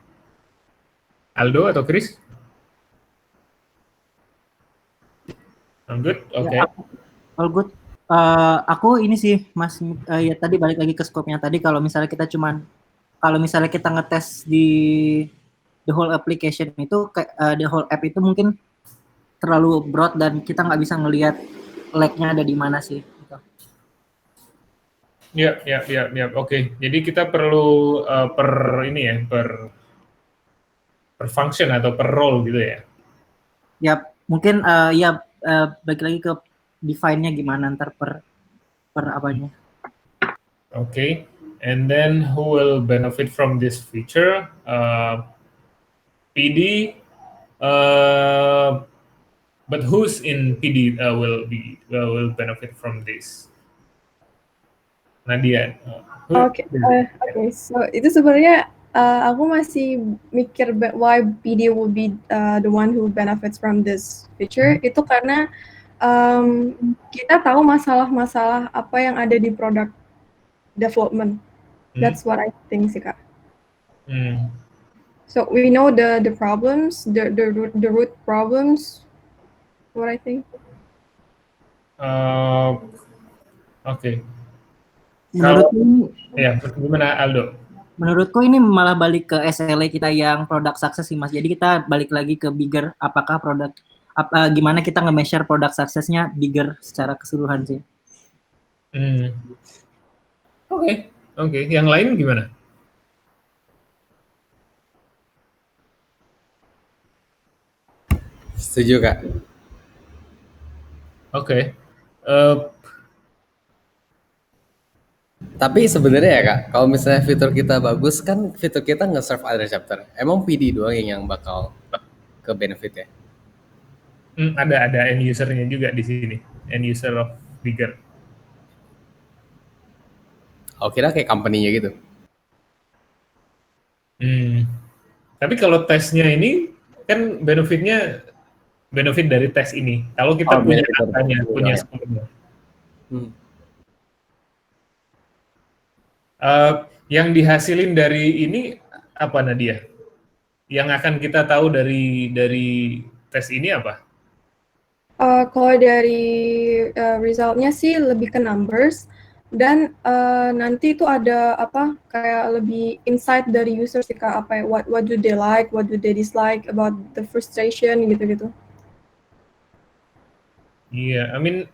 Aldo atau Chris? I'm good. Oke. Ya, all good. Aku ini sih Mas, ya tadi balik lagi ke scope-nya tadi. Kalau misalnya kita ngetes di the whole application itu, the whole app itu mungkin terlalu broad dan kita nggak bisa ngelihat lag-nya ada di mana sih. Gitu. Ya. Oke. Jadi kita perlu per function atau per role gitu ya. Ya, mungkin balik lagi ke define-nya gimana ntar per apanya. Okay, and then who will benefit from this feature? PD, but who's in PD will benefit from this? Nadia. Oke, so itu sebenarnya aku masih mikir why PD will be the one who benefits from this feature. Itu karena kita tahu masalah-masalah apa yang ada di product development. That's what I think sih Kak. So we know the problems, the root problems. What I think. Oke. Menurutku, ya gimana Aldo? Menurutku ini malah balik ke SLA kita yang product success sih Mas. Jadi kita balik lagi ke bigger, apakah gimana kita nge-measure product success-nya bigger secara keseluruhan sih. Oke. Yang lain gimana? Setuju Kak. Oke. Tapi sebenarnya ya Kak, kalau misalnya fitur kita bagus kan fitur kita nge-serve other chapter. Emang PD doang yang bakal ke benefit ya? Ada end user-nya juga di sini. End user of bigger. Kira kayak company-nya gitu. Tapi kalau tesnya ini kan benefit dari tes ini. Kalau kita punya angkanya, punya skornya. Yang dihasilin dari ini apa Nadia? Yang akan kita tahu dari tes ini apa? Kalau dari resultnya sih lebih ke numbers dan nanti itu ada kayak lebih insight dari user sih Kak, apa ya, what do they like, what do they dislike about the frustration gitu-gitu. Iya, I mean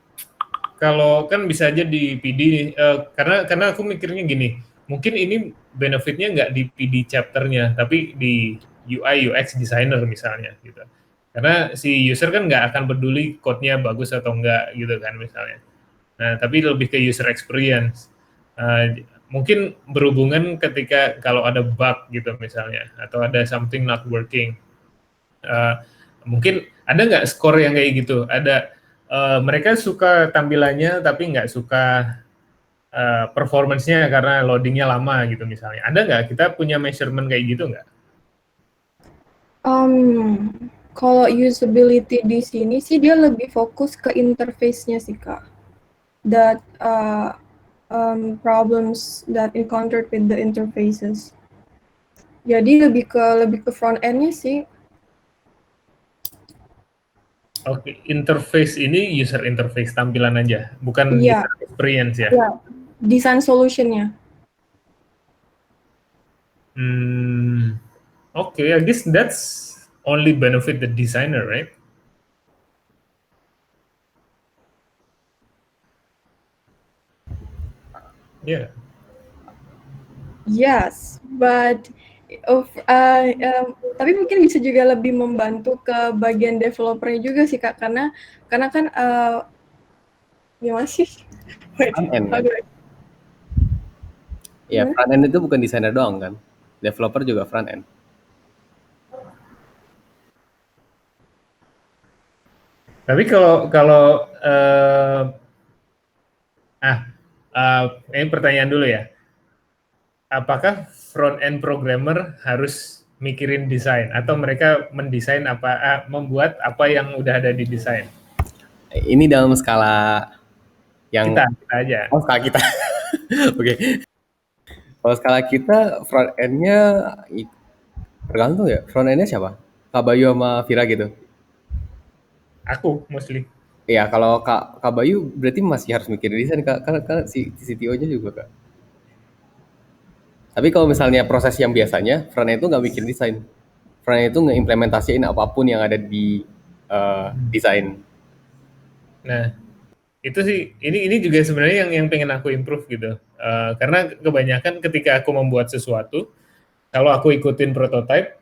kalau kan bisa aja di PD karena aku mikirnya gini, mungkin ini benefitnya nggak di PD chapternya, tapi di UI UX designer misalnya gitu. Karena si user kan nggak akan peduli code-nya bagus atau enggak gitu kan misalnya. Nah, tapi lebih ke user experience. Mungkin berhubungan ketika kalau ada bug gitu misalnya, atau ada something not working. Mungkin ada nggak skor yang kayak gitu? Ada mereka suka tampilannya tapi nggak suka performance-nya karena loading-nya lama gitu misalnya. Ada nggak? Kita punya measurement kayak gitu nggak? Kalau usability di sini sih dia lebih fokus ke interface-nya sih Kak. That problems that encountered with the interfaces. Jadi lebih ke front end-nya sih. Oke, interface ini user interface tampilan aja, bukan user experience ya? Iya, design solution-nya. Okay, I guess that's only benefit the designer, right? Yeah. Yes, but tapi mungkin bisa juga lebih membantu ke bagian developer juga sih Kak, karena kan gimana sih? Front end kan? Ya, front end itu bukan desainer doang kan, developer juga front end. Tapi kalau ini pertanyaan dulu ya. Apakah front end programmer harus mikirin desain atau mereka mendesain membuat apa yang udah ada di desain? Ini dalam skala yang Kita aja. skala kita. Oke. Kalau skala kita front end-nya tergantung ya. Front end-nya siapa? Kak Bayu sama Vira gitu. Aku mostly. Iya, kalau Kak Bayu berarti masih harus mikir desain Kak, karena si CTO-nya juga Kak. Tapi kalau misalnya proses yang biasanya, front end itu nggak bikin desain. Front end itu nge-implementasiin apapun yang ada di desain. Nah, itu sih ini juga sebenarnya yang pengen aku improve gitu. Karena kebanyakan ketika aku membuat sesuatu, kalau aku ikutin prototype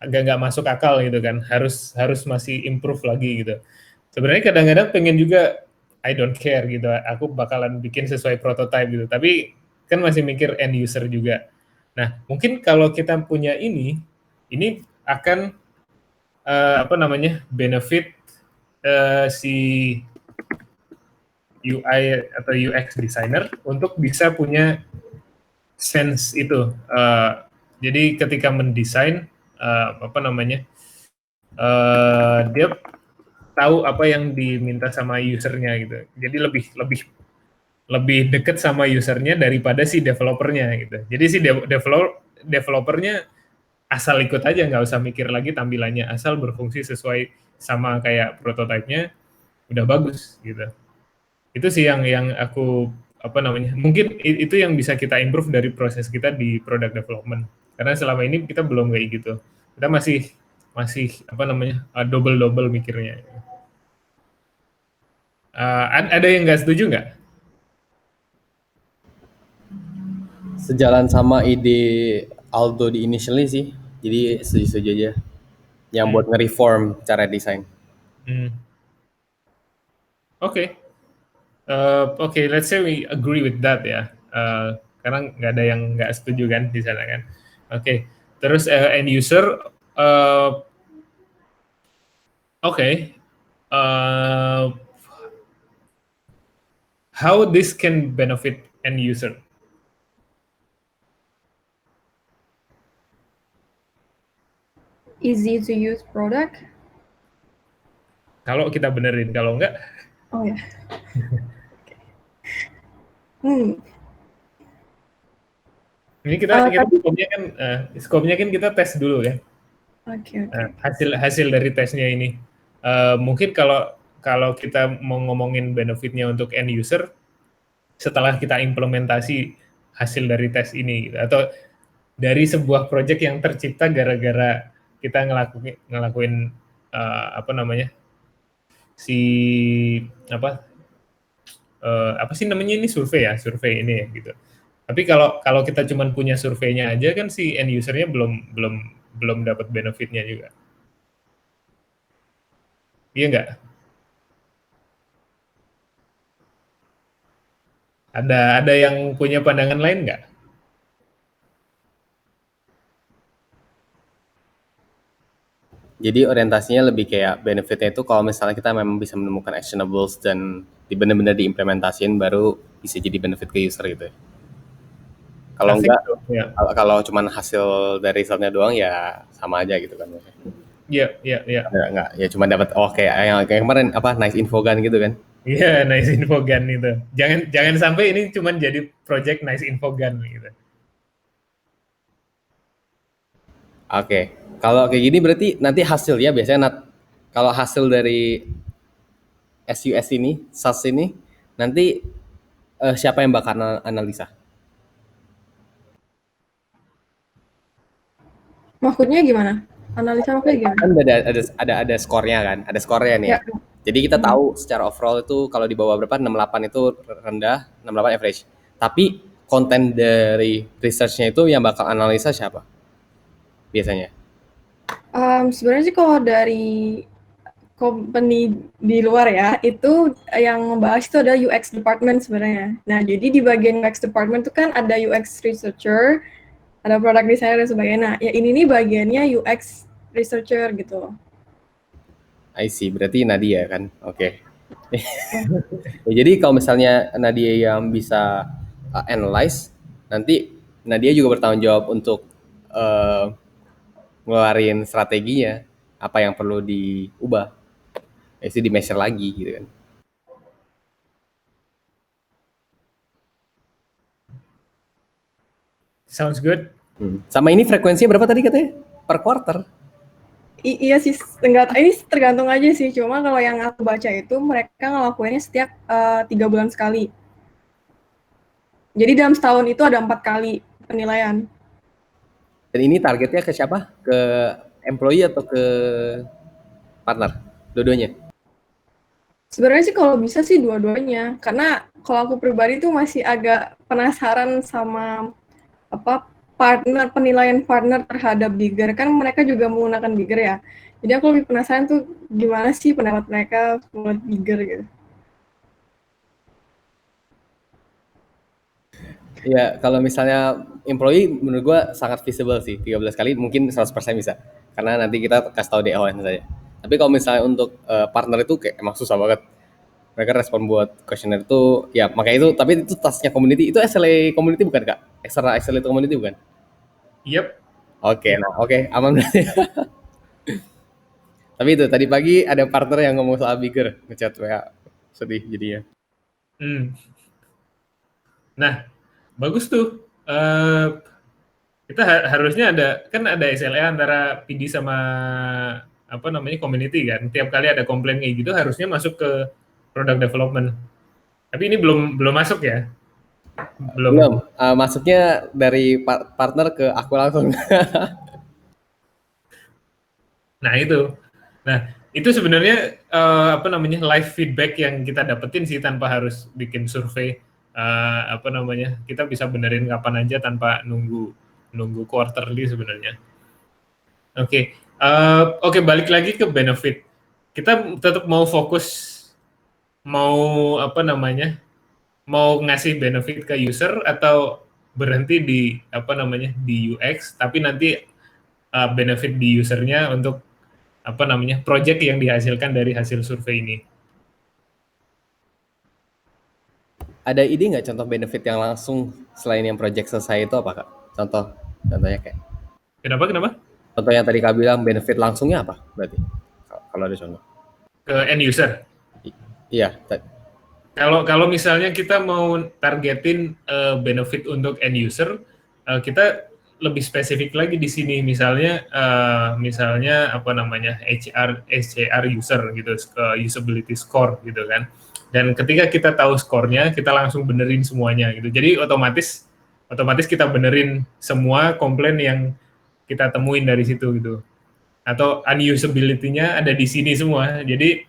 agak nggak masuk akal gitu kan. Harus masih improve lagi gitu. Sebenarnya kadang-kadang pengen juga I don't care gitu. Aku bakalan bikin sesuai prototype gitu. Tapi kan masih mikir end user juga. Nah, mungkin kalau kita punya ini akan benefit si UI atau UX designer untuk bisa punya sense itu. Jadi ketika mendesain dia tahu apa yang diminta sama usernya gitu. Jadi lebih dekat sama usernya daripada si developernya gitu. Jadi si developernya asal ikut aja, nggak usah mikir lagi tampilannya, asal berfungsi sesuai sama kayak prototipenya, udah bagus gitu. Itu sih yang aku mungkin itu yang bisa kita improve dari proses kita di product development. Karena selama ini kita belum kayak gitu. Kita masih double mikirnya. Ada yang nggak setuju nggak? Sejalan sama ide Aldo di initially sih, jadi setuju aja. Yang buat nge-reform cara desain. Oke, let's say we agree with that ya. Karena nggak ada yang nggak setuju kan di sana kan. Oke. Terus end user, how this can benefit end user? Easy to use product. Kalau kita benerin, kalau enggak? Oh ya. Ini kita skopnya kan kita tes dulu kan. Oke. Hasil dari tesnya ini. Mungkin kalau kita mau ngomongin benefitnya untuk end user, setelah kita implementasi hasil dari tes ini, gitu. Atau dari sebuah project yang tercipta gara-gara kita ngelakuin survei ini ya gitu. Tapi kalau kita cuma punya surveinya aja kan si end usernya belum dapat benefitnya juga. Iya nggak? Ada yang punya pandangan lain nggak? Jadi orientasinya lebih kayak benefitnya itu kalau misalnya kita memang bisa menemukan actionables dan benar-benar diimplementasiin baru bisa jadi benefit ke user gitu. Kalau enggak, kalau cuma hasil dari resultnya doang ya sama aja gitu kan. Iya. Enggak, ya cuma dapat kayak kemarin nice info gun gitu kan. Iya, nice info gun itu. Jangan sampai ini cuma jadi project nice info gun gitu. Oke. Kalau kayak gini berarti nanti hasilnya biasanya kalau hasil dari SUS ini, SAS ini nanti siapa yang bakal analisa? Maksudnya gimana? Analisa maksudnya gimana? Kan ada skornya kan, ada skornya nih. Ya. Jadi kita tahu secara overall itu kalau di bawah berapa 68 itu rendah, 68 average. Tapi konten dari research-nya itu yang bakal analisa siapa? Biasanya. Sebenarnya sih kalau dari company di luar ya, itu yang membahas itu ada UX department sebenarnya. Nah, jadi di bagian UX department itu kan ada UX researcher, ada product designer dan sebagainya. Nah, ya ini nih bagiannya UX researcher gitu. I see, berarti Nadia kan? Oke. Jadi kalau misalnya Nadia yang bisa analyze, nanti Nadia juga bertanggung jawab untuk ngeluarin strateginya, apa yang perlu diubah, itu di measure lagi gitu kan. Sounds good. Sama ini frekuensinya berapa tadi katanya? Per quarter? Iya sih, enggak, ini tergantung aja sih. Cuma kalau yang aku baca itu mereka ngelakuinnya setiap 3 bulan sekali. Jadi dalam setahun itu ada 4 kali penilaian. Dan ini targetnya ke siapa? Ke employee atau ke partner? Dua-duanya? Sebenarnya sih kalau bisa sih dua-duanya. Karena kalau aku pribadi tuh masih agak penasaran sama apa penilaian partner terhadap bigger. Kan mereka juga menggunakan bigger ya. Jadi aku lebih penasaran tuh gimana sih pendapat mereka buat bigger gitu. Ya, kalau misalnya employee menurut gua sangat visible sih. 13 kali mungkin 100% bisa. Karena nanti kita kasih tahu di awal saja. Tapi kalau misalnya untuk partner itu kayak emang susah banget. Mereka respon buat questionnaire itu, ya makanya itu, tapi itu tasknya community. Itu SLA community bukan Kak? Extra SLA itu community bukan? Yep. Oke, nah oke, aman berarti. Tapi itu, tadi pagi ada partner yang ngomong soal bigger, ngechat WA. Sedih jadinya. Nah, bagus tuh. Kita harusnya ada SLA antara PD sama apa namanya community kan. Tiap kali ada komplain kayak gitu harusnya masuk ke product development. Tapi ini belum masuk ya. Belum, masuknya dari partner ke aku langsung. Nah, itu. Nah, itu sebenarnya apa namanya live feedback yang kita dapetin sih tanpa harus bikin survei. Apa namanya, kita bisa benerin kapan aja tanpa nunggu quarterly sebenarnya. Oke, oke, balik lagi ke benefit. Kita tetap mau fokus, mau apa namanya, mau ngasih benefit ke user atau berhenti di apa namanya di UX, tapi nanti benefit di usernya untuk apa namanya project yang dihasilkan dari hasil survei ini. Ada ide nggak contoh benefit yang langsung selain yang project selesai itu apa Kak? Contohnya kayak. Kenapa? Contoh yang tadi Kak bilang benefit langsungnya apa berarti? Kalau ada contoh. Ke end user. Iya. Kalau misalnya kita mau targetin benefit untuk end user, kita lebih spesifik lagi di sini. Misalnya apa namanya HCR user gitu, usability score gitu kan. Dan ketika kita tahu skornya, kita langsung benerin semuanya gitu. Jadi otomatis kita benerin semua komplain yang kita temuin dari situ gitu. Atau unusability-nya ada di sini semua. Jadi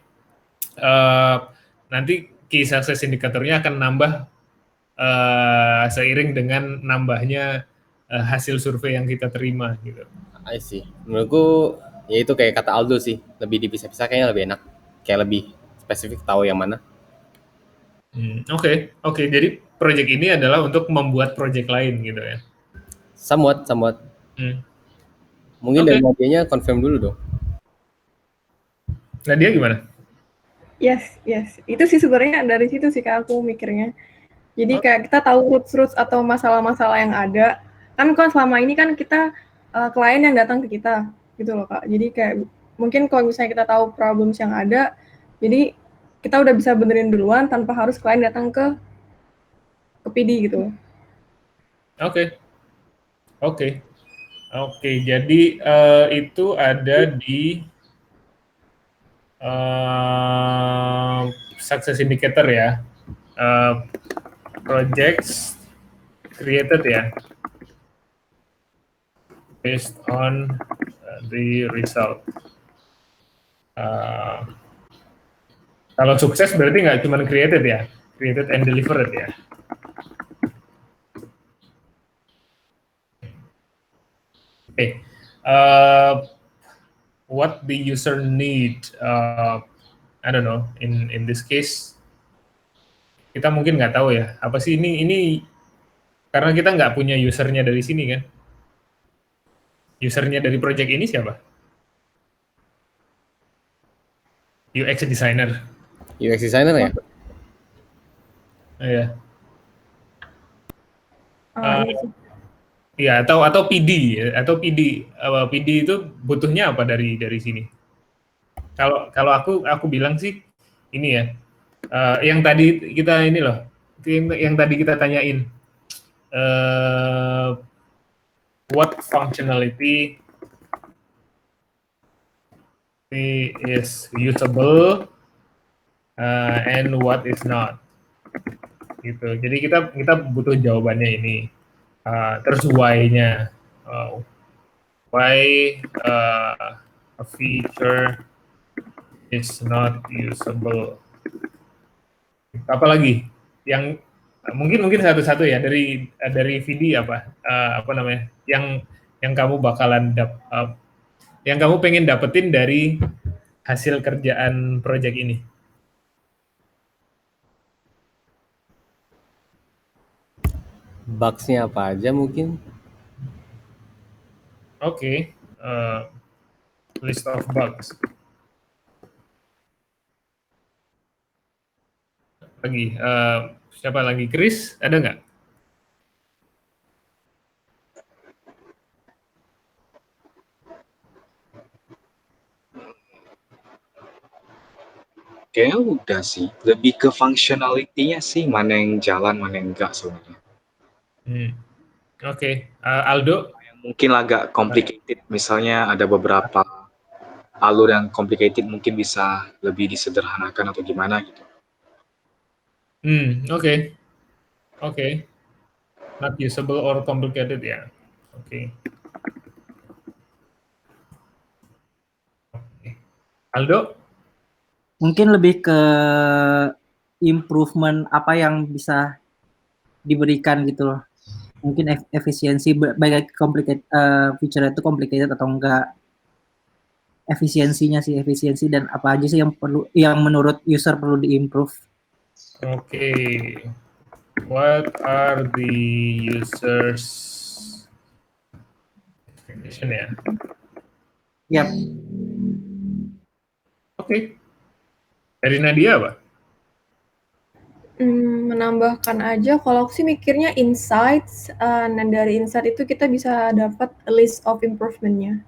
nanti key success indikatornya akan nambah seiring dengan nambahnya hasil survei yang kita terima gitu. I see. Menurutku ya itu kayak kata Aldo sih, lebih dipisah-pisah kayaknya lebih enak. Kayak lebih spesifik tahu yang mana. Oke. Jadi project ini adalah untuk membuat project lain gitu ya. Somewhat. Mungkin dari Nadianya confirm dulu dong. Nadia gimana? Yes. Itu sih sebenarnya dari situ sih Kak aku mikirnya. Jadi kayak kita tahu roots atau masalah-masalah yang ada. Kan selama ini kan kita klien yang datang ke kita gitu loh Kak. Jadi kayak mungkin kalau misalnya kita tahu problems yang ada, jadi kita udah bisa benerin duluan tanpa harus klien datang ke PD gitu. Oke. Jadi itu ada di success indicator ya. Projects created ya. Based on the result. Kalau sukses berarti nggak cuma created ya, created and delivered ya. Okay. What the user need, I don't know. In this case, kita mungkin nggak tahu ya. Apa sih ini? Karena kita nggak punya usernya dari sini kan. Usernya dari project ini siapa? UX designer. UX designer ya? Iya. Ya, atau PD ya, atau PD. PD itu butuhnya apa dari sini? Kalau aku bilang sih ini ya, yang tadi kita ini loh, yang tadi kita tanyain, what functionality is usable and what is not, gitu. Jadi kita butuh jawabannya ini. Terus why-nya, why a feature is not usable. Apalagi yang mungkin satu-satu ya dari VD apa namanya yang kamu bakalan yang kamu pengen dapetin dari hasil kerjaan project ini. Bugs-nya apa aja mungkin? Oke, list of bugs. Lagi, siapa lagi? Chris, ada nggak? Kayaknya udah sih. Lebih ke functionality-nya sih, mana yang jalan, mana yang enggak sebenarnya. Oke, Aldo? Mungkin agak complicated, misalnya ada beberapa alur yang complicated mungkin bisa lebih disederhanakan atau gimana gitu. Oke. Not usable or complicated ya. Oke. Aldo? Mungkin lebih ke improvement apa yang bisa diberikan gitu loh. Mungkin efisiensi baik complicated feature itu complicated atau enggak. Efisiensinya sih, efisiensi dan apa aja sih yang menurut user perlu diimprove. Oke. What are the users expectation ya? Yap. Oke. Dari Nadia apa? Menambahkan aja, kalau aku sih mikirnya insights, dan dari insight itu kita bisa dapat a list of improvement-nya.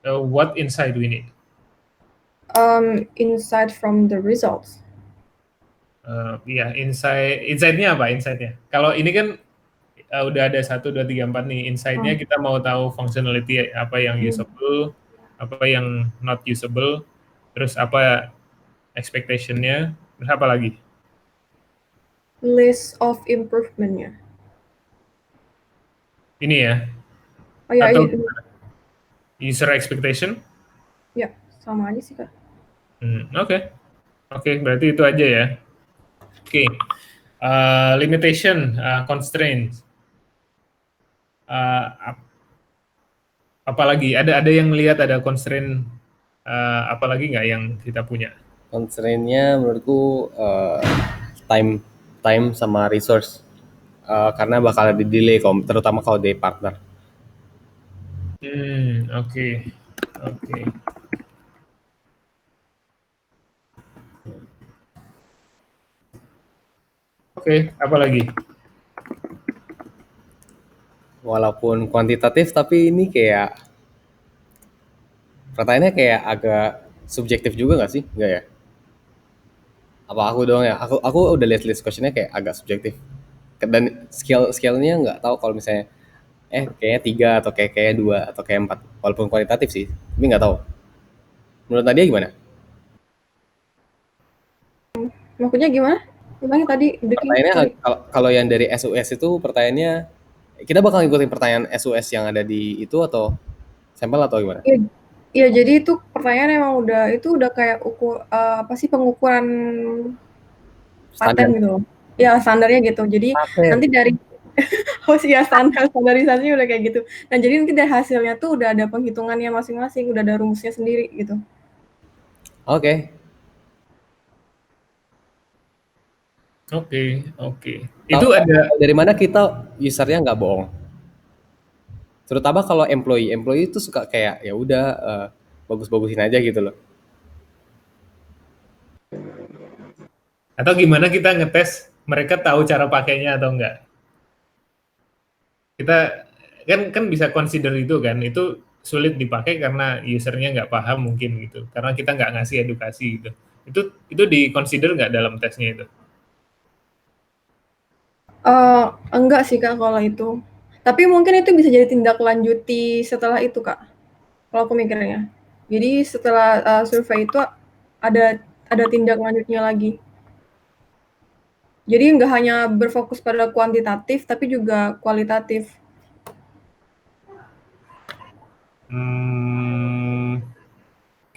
What insight we need? Insight from the results. Iya, insight-nya apa insight-nya? Kalau ini kan udah ada 1, 2, 3, 4 nih. Insight-nya kita mau tahu functionality apa yang usable, apa yang not usable, terus apa expectation-nya, terus apa lagi? List of improvement-nya. Ini ya? Oh ya, Atau iya. user expectation? Ya, sama aja sih, Kak. Oke, berarti itu aja ya. Oke. Limitation, constraints. Apalagi ada yang melihat ada constraint apalagi nggak yang kita punya? Constraint-nya menurutku time sama resource. Karena bakal ada delay terutama kalau dari partner. Oke. Oke, apa lagi? Walaupun kuantitatif tapi ini kayak pertanyaannya kayak agak subjektif juga nggak sih? Nggak ya? Apa aku doang ya? Aku udah lihat list questionnya kayak agak subjektif. Dan scale-nya nggak tahu kalau misalnya kayaknya 3 atau kayaknya 2 atau kayak 4. Walaupun kualitatif sih, tapi nggak tahu. Menurut Nadia gimana? Maksudnya gimana? Gimana tadi? Pertanyaannya kalau yang dari SUS itu pertanyaannya kita bakal ngikutin pertanyaan SUS yang ada di itu atau sampel atau gimana? Iya, jadi itu pertanyaan emang udah kayak apa sih pengukuran paten gitu loh. Ya, standarnya gitu. Jadi nanti dari standarisasinya udah kayak gitu. Nah, jadi nanti dari hasilnya tuh udah ada penghitungannya masing-masing, udah ada rumusnya sendiri gitu. Oke. Itu ada dari mana kita usernya nggak bohong? Terutama kalau employee itu suka kayak ya udah bagus-bagusin aja gitu loh. atau gimana kita ngetes mereka tahu cara pakainya atau enggak? kita kan bisa consider itu kan, itu sulit dipakai karena usernya nggak paham mungkin gitu, karena kita nggak ngasih edukasi gitu. Itu di-consider nggak dalam tesnya itu? Enggak sih Kak kalau itu. Tapi mungkin itu bisa jadi tindak lanjuti setelah itu Kak, kalau aku mikirnya. Jadi setelah survei itu ada tindak lanjutnya lagi. Jadi nggak hanya berfokus pada kuantitatif, tapi juga kualitatif.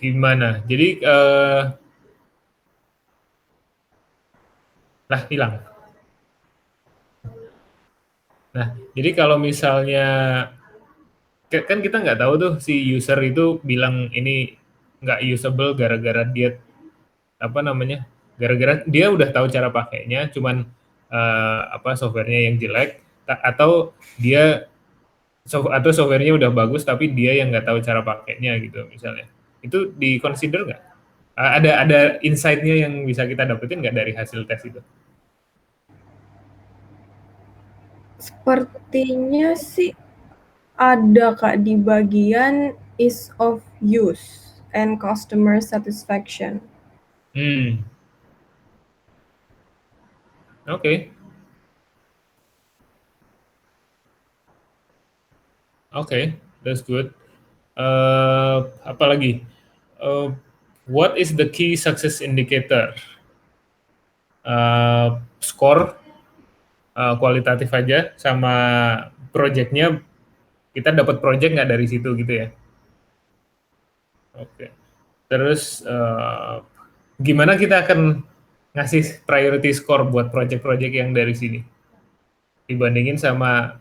Gimana? Jadi lah hilang. Nah, jadi kalau misalnya kan kita nggak tahu tuh si user itu bilang ini nggak usable gara-gara dia apa namanya, gara-gara dia udah tahu cara pakainya, cuman apa softwarenya yang jelek, atau dia atau softwarenya udah bagus tapi dia yang nggak tahu cara pakainya gitu misalnya. Itu di-consider nggak? Ada insight-nya yang bisa kita dapetin nggak dari hasil tes itu? Sepertinya sih ada Kak di bagian ease of use and customer satisfaction. Oke. Oke, that's good. Apa lagi? What is the key success indicator? Skor kualitatif aja sama projectnya, kita dapat project nggak dari situ gitu ya? Oke. Terus gimana kita akan ngasih priority score buat project-project yang dari sini dibandingin sama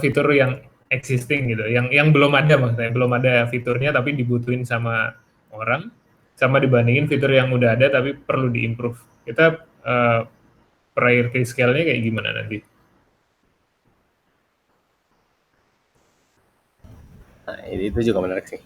fitur yang existing gitu, yang belum ada, maksudnya belum ada fiturnya tapi dibutuhin sama orang, sama dibandingin fitur yang udah ada tapi perlu diimprove. Kita priority scale-nya kayak gimana nanti? Nah, itu juga menarik sih.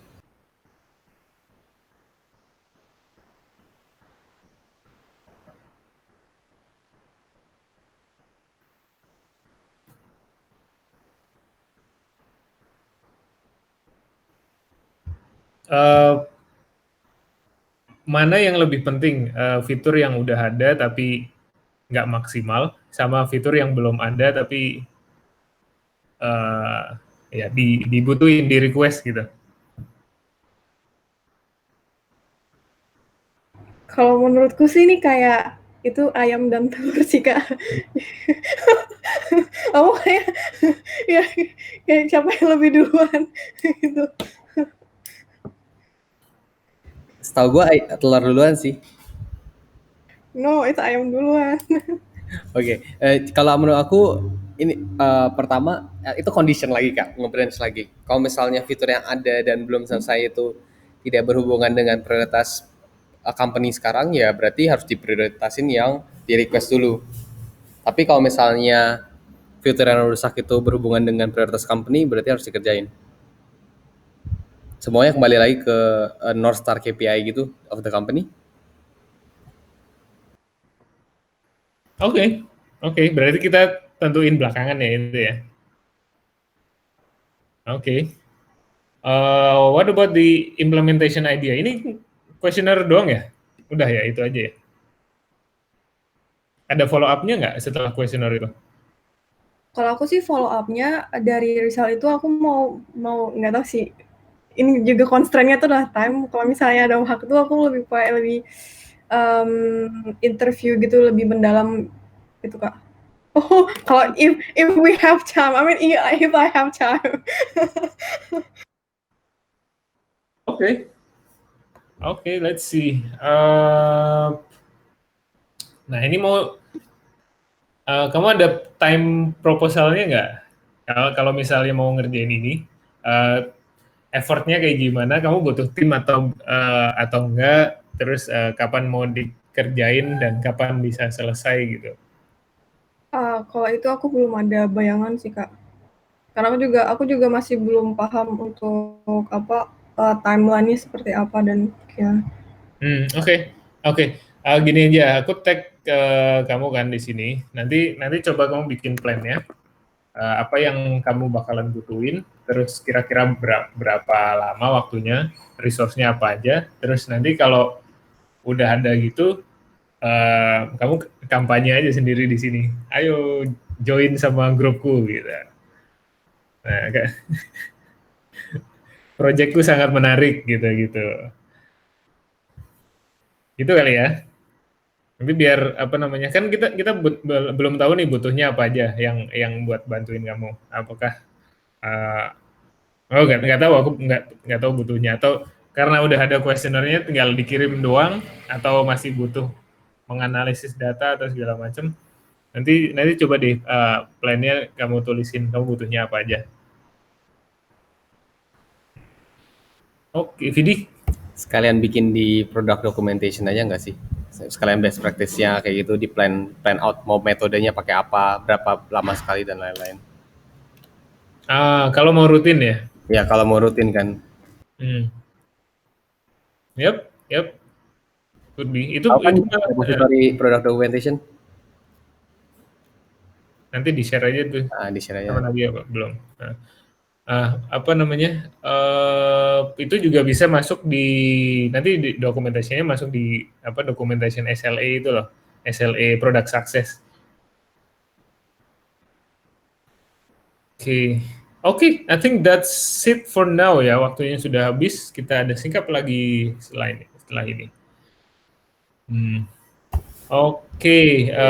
Mana yang lebih penting, fitur yang udah ada tapi nggak maksimal, sama fitur yang belum ada tapi ya dibutuhin, di request gitu? Kalau menurutku sih ini kayak itu ayam dan telur sih Kak. Kamu kayak ya kayak siapa yang lebih duluan gitu. Setahu gue telur duluan sih. No, itu ayam duluan. Oke, kalau menurut aku ini pertama itu condition lagi Kak, nge-branch lagi. Kalau misalnya fitur yang ada dan belum selesai itu tidak berhubungan dengan prioritas company sekarang, ya berarti harus diprioritasin yang di request dulu. Tapi kalau misalnya fitur yang rusak itu berhubungan dengan prioritas company, berarti harus dikerjain. Semuanya kembali lagi ke North Star KPI gitu of the company. Oke, berarti kita tentuin belakangan ya itu ya. Oke. What about the implementation idea? Ini questionnaire doang ya? Udah ya, itu aja ya? Ada follow up-nya nggak setelah questionnaire itu? Kalau aku sih follow up-nya dari result itu aku mau nggak tahu sih. Ini juga constraint-nya tuh adalah time. Kalau misalnya ada waktu aku lebih interview gitu lebih mendalam gitu Kak. Oh, kalau if we have time, I mean if I have time. Oke, let's see. Nah ini mau kamu ada time proposalnya nggak? Kalau misalnya mau ngerjain ini, effortnya kayak gimana? Kamu butuh tim atau enggak? Terus kapan mau dikerjain dan kapan bisa selesai gitu? Kalau itu aku belum ada bayangan sih Kak. Karena aku juga masih belum paham untuk apa timeline-nya seperti apa dan ya. Oke. Gini aja, aku tag kamu kan di sini. Nanti coba kamu bikin plan-nya. apa yang kamu bakalan butuhin, terus kira-kira berapa lama waktunya, resource-nya apa aja, terus nanti kalau udah ada gitu, kamu kampanye aja sendiri di sini. Ayo join sama grupku gitu. Nah, proyekku sangat menarik gitu. Gitu kali ya. Nanti biar apa namanya, kan kita belum tahu nih butuhnya apa aja yang buat bantuin kamu. Apakah nggak tahu, aku nggak tahu butuhnya, atau karena udah ada kuesionernya tinggal dikirim doang, atau masih butuh menganalisis data atau segala macam. Nanti coba deh plan-nya kamu tulisin kamu butuhnya apa aja. Oke, Vidi. Sekalian bikin di product documentation aja nggak sih? Sekalian best practice-nya kayak gitu, di plan out mau metodenya pakai apa, berapa lama sekali dan lain-lain. Kalau mau rutin ya? Ya kalau mau rutin kan. Yep. Could be. Itu repository product documentation. Nanti di-share aja tuh. Di-share aja. Sama Nadia belum. Apa namanya? Itu juga bisa masuk di nanti di dokumentasinya, masuk di apa, documentation SLA itu loh. SLA Product Success. Oke, I think that's it for now ya. Waktunya sudah habis. Kita ada singkap lagi setelah ini. Oke.